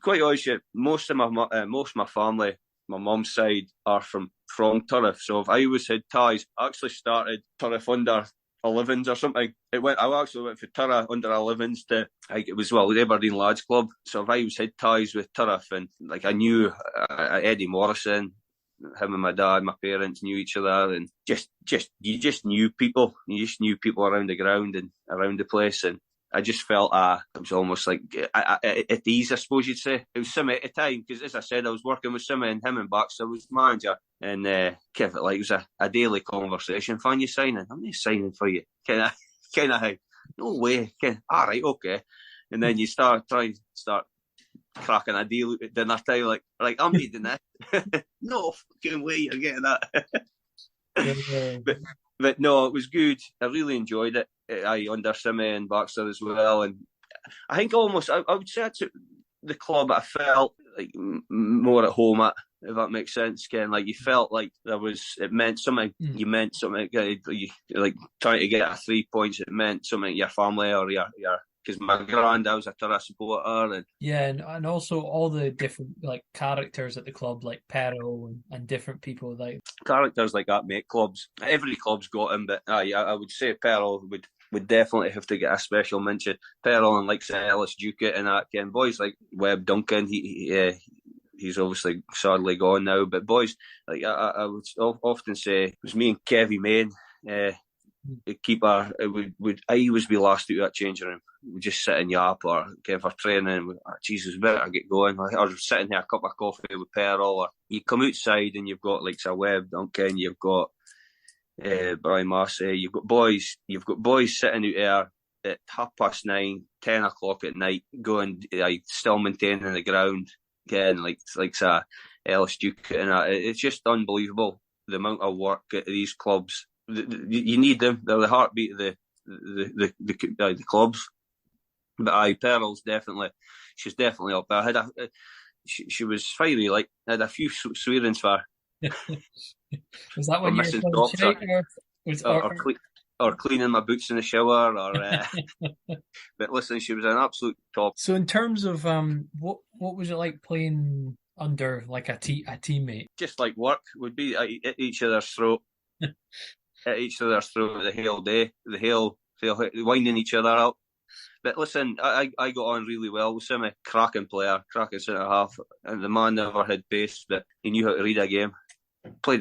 quite honest with you, most of my family, my mum's side, are from Turriff. So if I always had ties, I actually started Turriff under 11s or something. I actually went for Turriff under 11s to, it was the Aberdeen Lads Club. So if I always had ties with Turriff, and like I knew Eddie Morrison, him and my dad, my parents knew each other, and you just knew people. You just knew people around the ground and around the place, and I just felt it was almost like at ease, I suppose you'd say. It was Simmy at the time, because as I said, I was working with Simmy, and him and Baxter was manager, and kept it like it was a daily conversation. "Fan, you signing?" "I'm not signing for you." Kind of thing. "No way." All right, okay. And then you start cracking a deal at dinner time, like "I'm needing that." "No fucking way you're getting that." But no, it was good. I really enjoyed it. Under Simmy and Baxter as well. And I think almost, I would say it's the club I felt like more at home at, if that makes sense. Ken, like you felt like it meant something. You meant something. Like trying to get 3 points, it meant something to your family or your because my granddad was a Turriff supporter. And yeah, and also all the different like characters at the club, like Perro and different people. Like characters like that make clubs. Every club's got him, but I would say Perro would definitely have to get a special mention. Perro and like Ellis Duke and that. Ken, boys like Webb Duncan, he's obviously sadly gone now, but boys like I would often say it was me and Kevy Main. The keeper, would I always be last out of that changing room. We'd just sit and yap or for training. Jesus, better get going. Or sitting here, a cup of coffee with Perro. Or you come outside and you've got like Webb Duncan, you've got Brian Massey, you've got boys sitting out there at 9:30, 10 o'clock at night, going still maintaining the ground. Again, like Ellis Duke and that. It's just unbelievable the amount of work at these clubs. You need them. They're the heartbeat of the clubs. But Pearl's she's definitely up there. She was fiery. Like I had a few swearings for her. Was that when you were or cleaning my boots in the shower? But listen, she was an absolute top. So in terms of what was it like playing under like a teammate? Just like work would be at each other's throat. At each other's throat the whole day, winding each other up. But listen, I got on really well with Simmy. Cracking player, cracking centre half, and the man never had pace, but he knew how to read a game. Played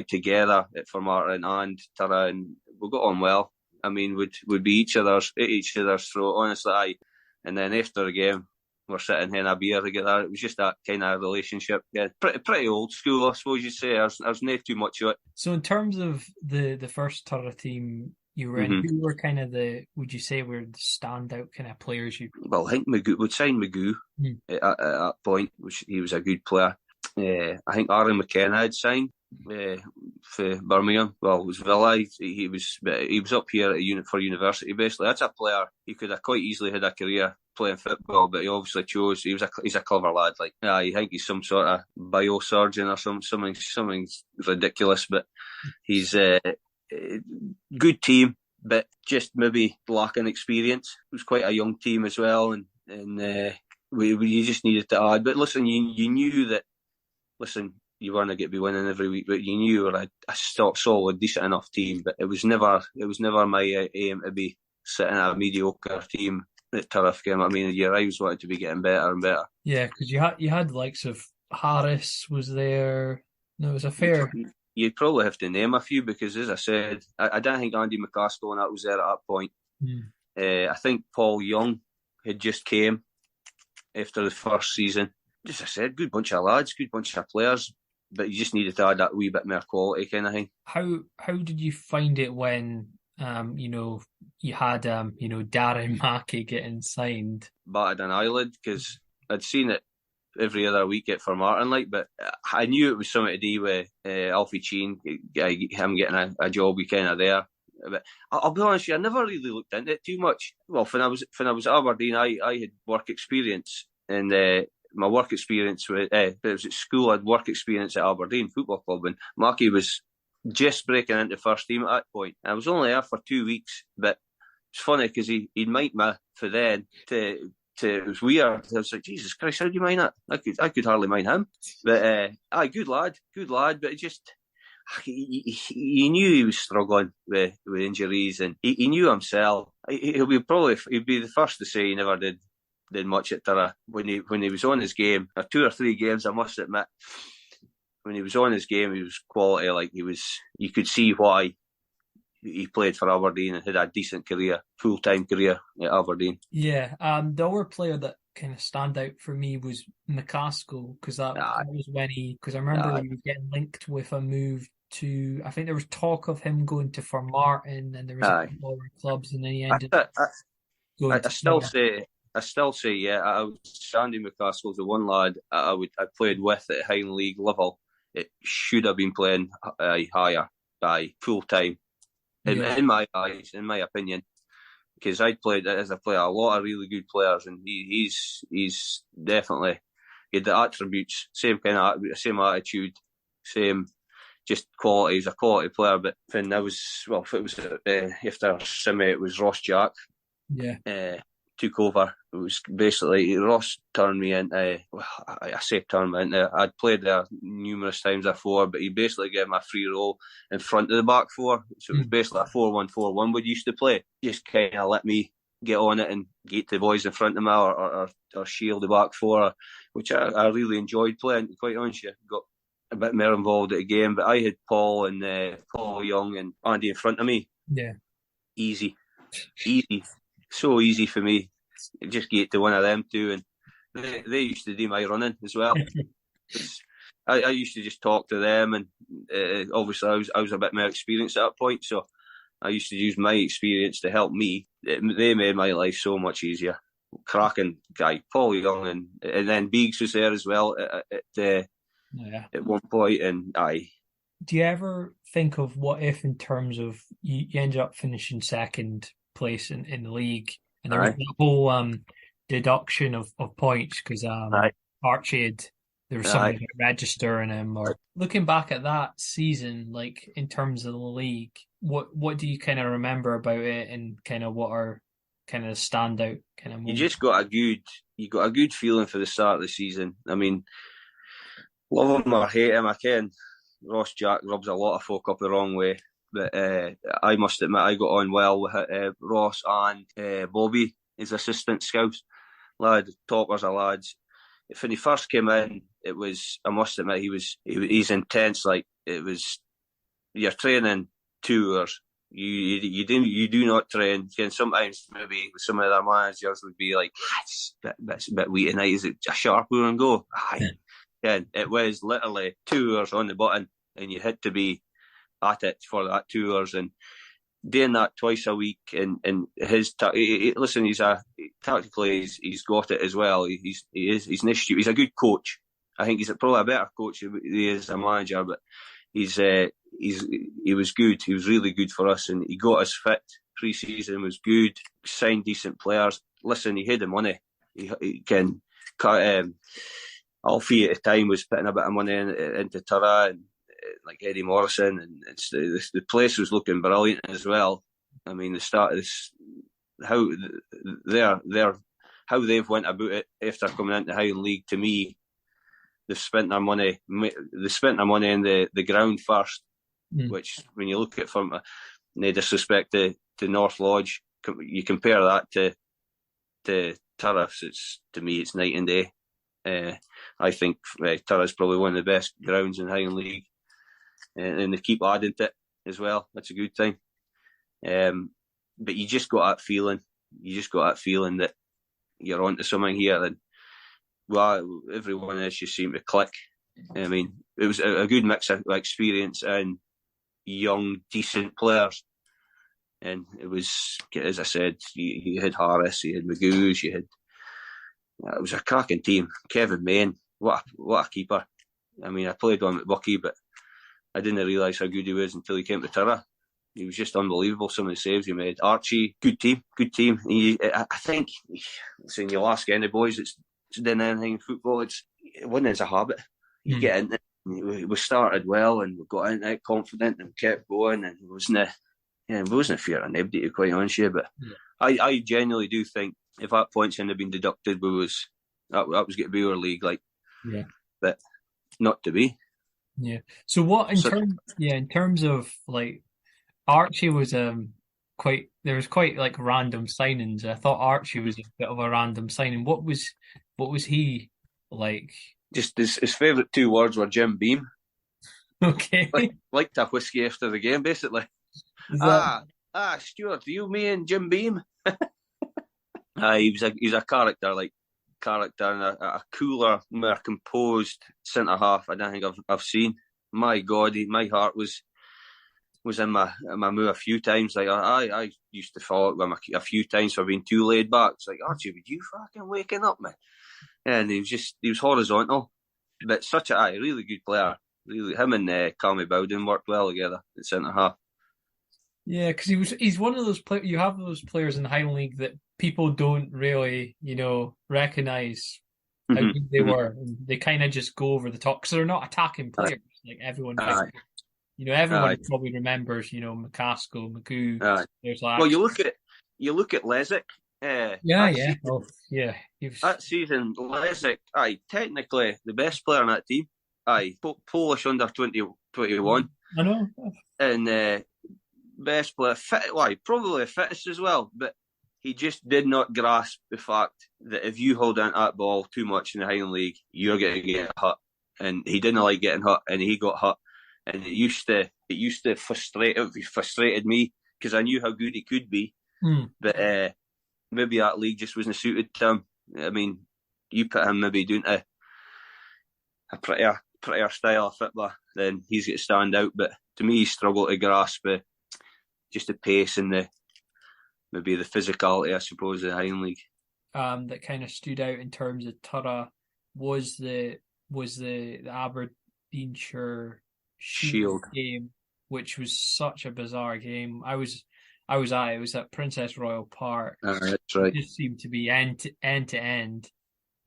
together at Formartine and Turriff, and we got on well. I mean, would be at each other's throat, honestly. And then after the game, we're sitting having a beer together. It was just that kind of relationship. Yeah, pretty old school, I suppose you'd say. There's not too much of it. So in terms of the first Turriff team you were in, who were kind of would you say were the standout kind of players you? Well, I think Magoo would sign Magoo at that point, which he was a good player. I think Aaron McKenna had signed for Birmingham. Well, it was Villa. He was up here for university. Basically, that's a player. He could have quite easily had a career playing football, but he obviously chose. He's a clever lad. Like I think he's some sort of biosurgeon or something ridiculous. But he's a good team, but just maybe lacking experience. It was quite a young team as well, and we just needed to add. But listen, you knew that. Listen, you weren't going to be winning every week, but you knew you were a solid, decent enough team. But it was never my aim to be sitting at a mediocre team at Turriff. I mean, I always wanted to be getting better and better. Yeah, because you had the likes of Harris was there. No, it was a fair. You'd probably have to name a few because, as I said, I don't think Andy McCaskill and that was there at that point. I think Paul Young had just came after the first season. As I said, good bunch of lads, good bunch of players. but you just needed to add that wee bit more quality kind of thing. How did you find it when you had Darren Mackey getting signed? Batted an eyelid because I'd seen it every other week at Formartine, but I knew it was something to do with Alfie Sheen, him getting a job kind of there. But I'll be honest with you, I never really looked into it too much. Well, when I was at Aberdeen, I had work experience, and my work experience it was at school. I had work experience at Aberdeen Football Club, and Mackie was just breaking into first team at that point. I was only there for 2 weeks, but it's funny because he'd might me for then to. It was weird. I was like, Jesus Christ, how do you mind that? I could hardly mind him. But good lad. But it just he knew he was struggling with injuries, and he knew himself. He'd be the first to say he never did much at Turriff when he was on his game. Or 2 or 3 games, I must admit. When he was on his game, he was quality. Like you could see why he played for Aberdeen and had a decent career, full-time career at Aberdeen. Yeah, the other player that kind of stand out for me was McAngus, because that was when because I remember he was getting linked with a move to, I think there was talk of him going to Formartine, and there was a couple other clubs, and then he ended up going I still say, yeah, I was Sandy McCaskill's the one lad I played with at Highland League level. It should have been playing higher by full time. In my eyes, in my opinion, because I played as a player a lot of really good players, and he's definitely had the attributes, same attitude, same just quality. He's a quality player. But when if it was after Simi, it was Ross Jack. Yeah. Took over. It was basically Ross turned me into. I say turned me into. I'd played there numerous times before, but he basically gave me a free role in front of the back four. So it was basically a 4-1-4-1 we used to play. Just kind of let me get on it and get the boys in front of me, or shield the back four, which I really enjoyed playing. To be quite honest, you got a bit more involved at the game. But I had Paul Young and Andy in front of me. Yeah, easy. So easy for me. Just get to one of them two, and they used to do my running as well. I used to just talk to them, and obviously I was a bit more experienced at that point, so I used to use my experience to help me. They made my life so much easier. Cracking guy, Paul Young, and then Biggs was there as well at one point, and Do you ever think of what if, in terms of you ended up finishing second place in the league, and there was the whole deduction of points because Archie there was somebody registering him, or looking back at that season, like in terms of the league, what do you kind of remember about it, and kind of what are kind of standout kind of moments? You got a good feeling for the start of the season. I mean, love him or hate him, I can. Ross Jack rubs a lot of folk up the wrong way. But I must admit, I got on well with Ross and Bobby, his assistant scouts. Toppers of lads. When he first came in, I must admit, he's intense. Like, it was, you're training 2 hours. You do not train. And sometimes maybe some of their managers would be like, it's a bit weak tonight. Is it a sharp hour and go? And it was literally 2 hours on the button, and you had to be at it for that 2 hours, and doing that twice a week. And his listen, he's got it as well. He's a good coach. I think he's probably a better coach than he is a manager, but he was good. He was really good for us, and he got us fit. Pre-season was good. Signed decent players. Listen, he had the money. He can. Alfie at the time was putting a bit of money into Turriff, and like Eddie Morrison, and the place was looking brilliant as well. I mean, the start of this, how they've went about it after coming into Highland League, to me, they've spent their money in the ground first, which, when you look at from no disrespect to North Lodge, you compare that to Turriff, to me it's night and day. I think Turriff's probably one of the best grounds in Highland League, and they keep adding to it as well. That's a good thing. But you just got that feeling. That you're onto something here, and everyone else just seemed to click. I mean, it was a good mix of experience and young, decent players. And it was, as I said, you had Harris, you had McAngus, it was a cracking team. Kevin Main, what a keeper. I mean, I played on at Buckie, but I didn't realise how good he was until he came to Turriff. He was just unbelievable, some of the saves he made. Archie, good team. I think, saying you'll ask any boys that's doing anything in football, it wasn't as a habit. You get into it, we started well and we got into it confident and kept going, and it wasn't fear of anybody, to be quite honest with you. But I genuinely do think if that points hadn't been deducted, that was going to be our league, but not to be. Yeah. So what in terms of like Archie was there was quite like random signings. I thought Archie was a bit of a random signing. What was he like? Just his favourite 2 words were Jim Beam. Okay. Like a whiskey after the game, basically. Stuart, you, me, and Jim Beam. He was a character and a cooler, more composed centre half I don't think I've seen. My God, my heart was in my mouth a few times. Like I used to follow it with him a few times for being too laid back. It's like, Archie, would you fucking waking up, man? And he was horizontal, but such a really good player. Really, him and Calmy Bowden worked well together at centre half. Yeah, because he's one of those players. You have those players in the Highland League that people don't really, recognise how good they were. And they kind of just go over the top because they're not attacking players like everyone. Everyone probably remembers, McCaskill, McGoo. There's like, well, you look at Lezick. That season, Lezick, technically the best player on that team. Polish under 21. I know. And best player, probably the fittest as well, but he just did not grasp the fact that if you hold on that ball too much in the Highland League, you're going to get hit. And he didn't like getting hit, and he got hit. And it used to frustrated me because I knew how good he could be. But maybe that league just wasn't suited to him. I mean, you put him maybe doing a prettier style of Fitba, then he's going to stand out. But to me, he struggled to grasp just the pace and maybe the physicality, I suppose, of the Highland League. That kind of stood out in terms of Turriff was the Aberdeenshire Shield game, which was such a bizarre game. It was at Princess Royal Park. That's right. It just seemed to be end to end.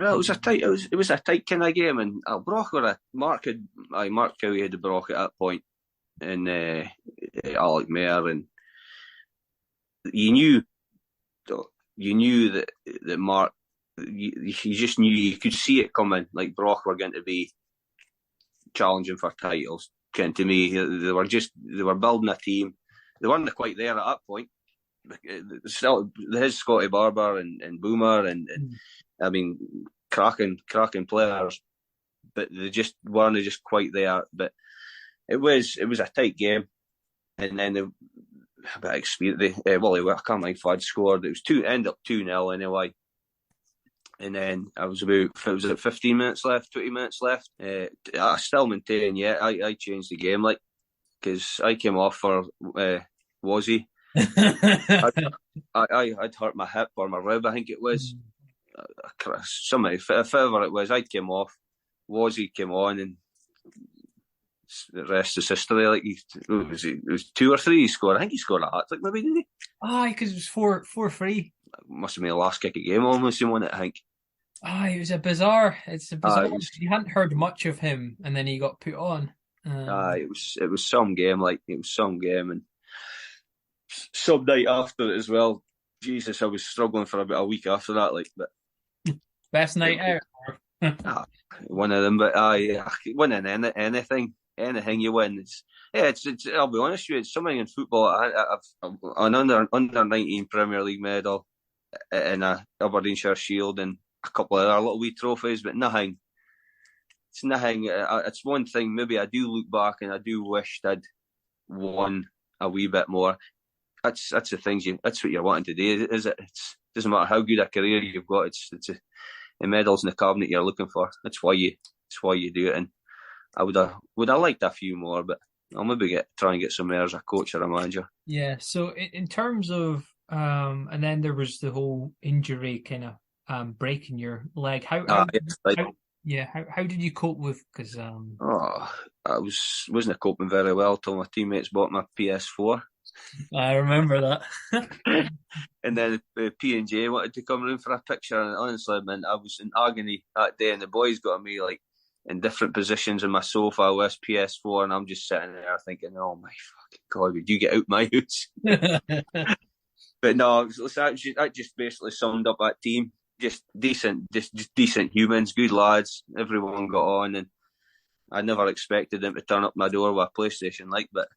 Well, it was a tight kind of game, and Brock or Mark Cowie had the Brock at that point, and Alec Mayer, and you knew that Mark, you just knew, you could see it coming. Like Brock were going to be challenging for titles. And to me, they were building a team. They weren't quite there at that point. Still, his Scotty Barber and Boomer and I mean, cracking players, but they just weren't just quite there. But it was a tight game, and then a bit of experience. I can't remember if I'd scored. It was end up 2-0 anyway. And then it was 15 minutes left, 20 minutes left. I still maintain, I changed the game, because I came off for Wazzy. I'd hurt my hip or my rib, I think it was. If ever it was, I came off. Wazzy came on, and the rest is history. It was 2 or 3 he scored. I think he scored a hat-trick, maybe, didn't he? Because it was 4-3. Must have been the last kick of the game, almost. He won it, I think. It was a bizarre. You hadn't heard much of him, and then he got put on. It was some game. And some night after it as well. Jesus, I was struggling for about a week after that. But best night out. One of them, but winning anything you win. It's. I'll be honest with you, it's something in football. I've an under 19 Premier League medal and a Aberdeenshire Shield and a couple of other little wee trophies, but nothing. It's nothing. It's one thing. Maybe I do look back and I do wish I'd won a wee bit more. That's the things that's what you're wanting to do, is it? It doesn't matter how good a career you've got. It's the medals in the cabinet you're looking for. That's why you do it. And I would have liked a few more, but I'll maybe try and get some more as a coach or a manager. Yeah. So in terms of and then there was the whole injury kind of breaking your leg. Yes, like, How did you cope with because I wasn't coping very well till my teammates bought my PS4. I remember that. And then P&J wanted to come round for a picture, and honestly, man, I was in agony that day, and the boys got me like in different positions on my sofa with PS4, and I'm just sitting there thinking, "Oh my fucking god, would you get out my house?" But no, that just basically summed up that team. Just decent humans, good lads. Everyone got on, and I never expected them to turn up my door with a PlayStation but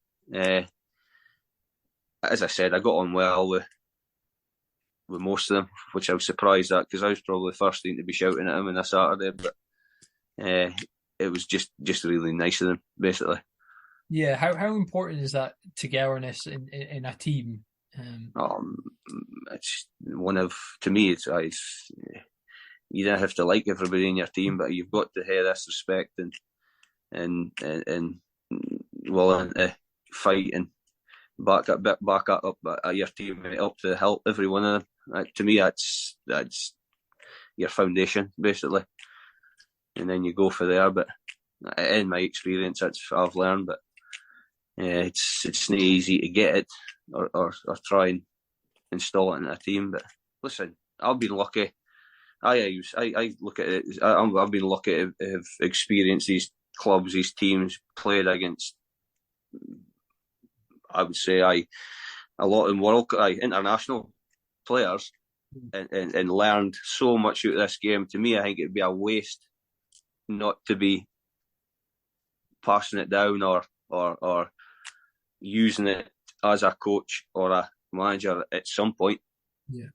as I said, I got on well with most of them, which I was surprised at because I was probably the first thing to be shouting at them on a Saturday. But it was just really nice of them, basically. Yeah, how important is that togetherness in a team? It's one of, to me, it's you don't have to like everybody in your team, but you've got to have this respect and willing to fight and back up your teammate up to help every one of them. To me, that's your foundation, basically, and then you go for there. But in my experience, I've learned, but it's not easy to get it or try and install it in a team. But listen, I've been lucky. I look at it. I've been lucky to have experienced these clubs, these teams, played against. I would say a lot in international players, and learned so much out of this game. To me, I think it'd be a waste not to be passing it down or using it as a coach or a manager at some point. Yeah.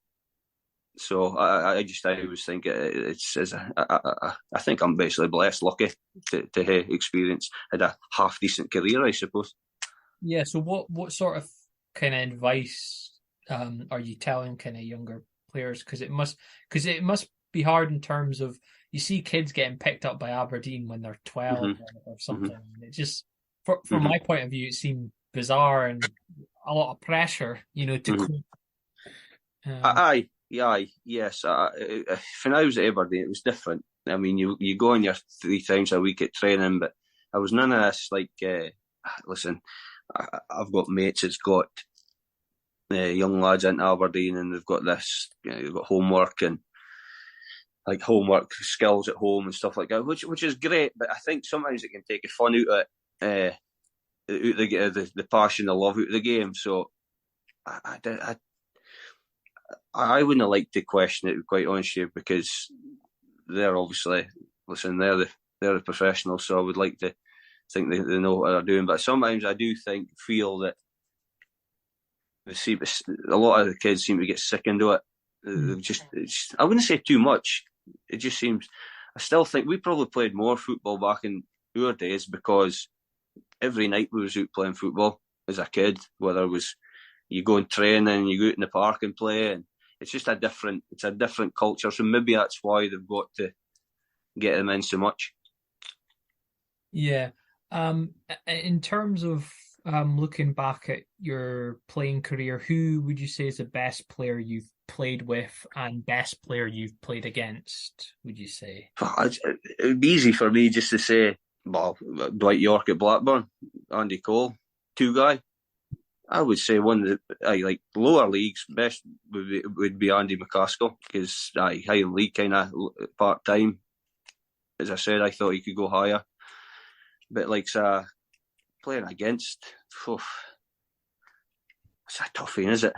So I was thinking I think I'm basically blessed, lucky to have experience, had a half decent career, I suppose. Yeah. So what sort of kind of advice are you telling kind of younger players? Because it must be hard in terms of you see kids getting picked up by Aberdeen when they're 12 or something. Mm-hmm. It just from my point of view, it seemed bizarre and a lot of pressure, to cope. Yes. When I was at Aberdeen, it was different. I mean, you go on your 3 times a week at training, but I was none of this listen, I've got mates that's got young lads into Aberdeen, and they've got this, they've got homework and homework skills at home and stuff like that, which is great. But I think sometimes it can take the fun out of the passion, the love out of the game. So I wouldn't like to question it, quite honestly, because they're obviously, listen, they're the professionals, so I would like to think they know what they're doing. But sometimes I do feel that a lot of the kids seem to get sick into it. I wouldn't say too much. It just seems, I still think we probably played more football back in our days because every night we was out playing football as a kid, whether it was you go and train and you go out in the park and play, and it's just a different culture. So maybe that's why they've got to get them in so much. Yeah. In terms of looking back at your playing career, who would you say is the best player you've played with and best player you've played against, would you say? It would be easy for me just to say, well, Dwight York at Blackburn, Andy Cole, 2 guy. I would say one of the lower leagues best would be Andy McCaskill, because Highland League kind of part time. As I said, I thought he could go higher, but playing against, it's a tough one, is it?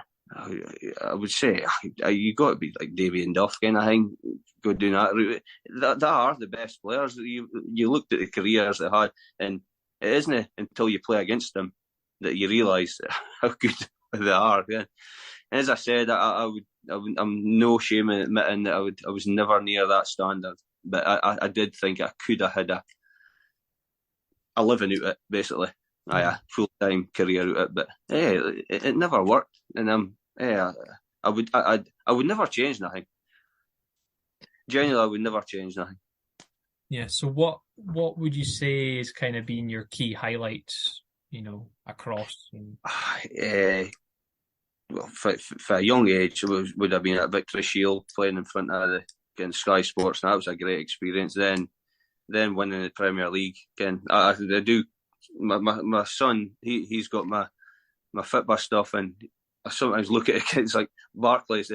I would say you got to be like Davy and Duff kind of thing. Go down that route. That are the best players. You looked at the careers they had, and it isn't until you play against them that you realise how good they are. Yeah. And as I said, I'm no shame in admitting that I was never near that standard, but I did think I could have had a living out of it, basically. A full-time career out of it, but it never worked, and I would never change nothing. Genuinely, I would never change nothing. Yeah. So what would you say has kind of been your key highlights, across? Well, for a young age, it would have been at Victory Shield playing in front of the Sky Sports, and that was a great experience. Then winning the Premier League again. I do. My son, he's got my Fitba stuff, and I sometimes look at it. It's like Barclays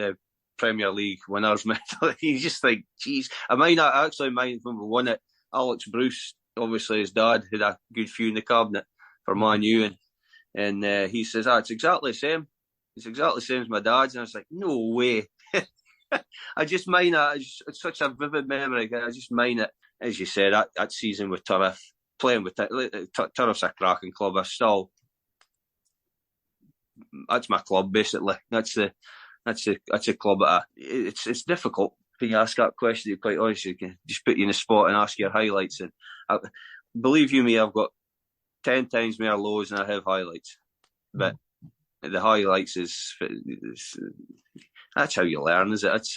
Premier League winners medal. He's just like, geez. I actually mind when we won it. Alex Bruce, obviously his dad, had a good few in the cabinet for Man U, and he says, it's exactly the same. It's exactly the same as my dad's, and I was like, no way. I just mind that. It's such a vivid memory. I just mind it. As you said, that season with Turriff, playing with Turriff's a cracking club. That's my club basically. That's a club. It's difficult when you ask that question. Quite honestly, you can just put you in a spot and ask your highlights. And believe you me, I've got 10 times more lows than I have highlights. But the highlights is that's how you learn, is it? That's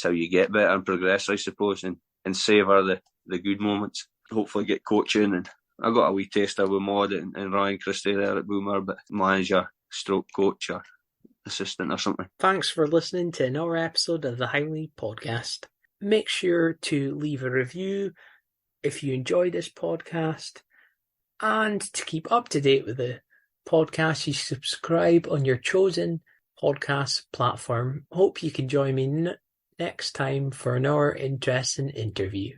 how you get better and progress, I suppose, and savour the good moments. Hopefully get coaching, and I got a wee taster with Maud and Ryan Christie there at Boomer, but manager, stroke coach or assistant or something. Thanks for listening to another episode of the Highland podcast. Make sure to leave a review if you enjoy this podcast, and to keep up to date with the podcast, you subscribe on your chosen podcast platform. Hope you can join me next time for another interesting interview.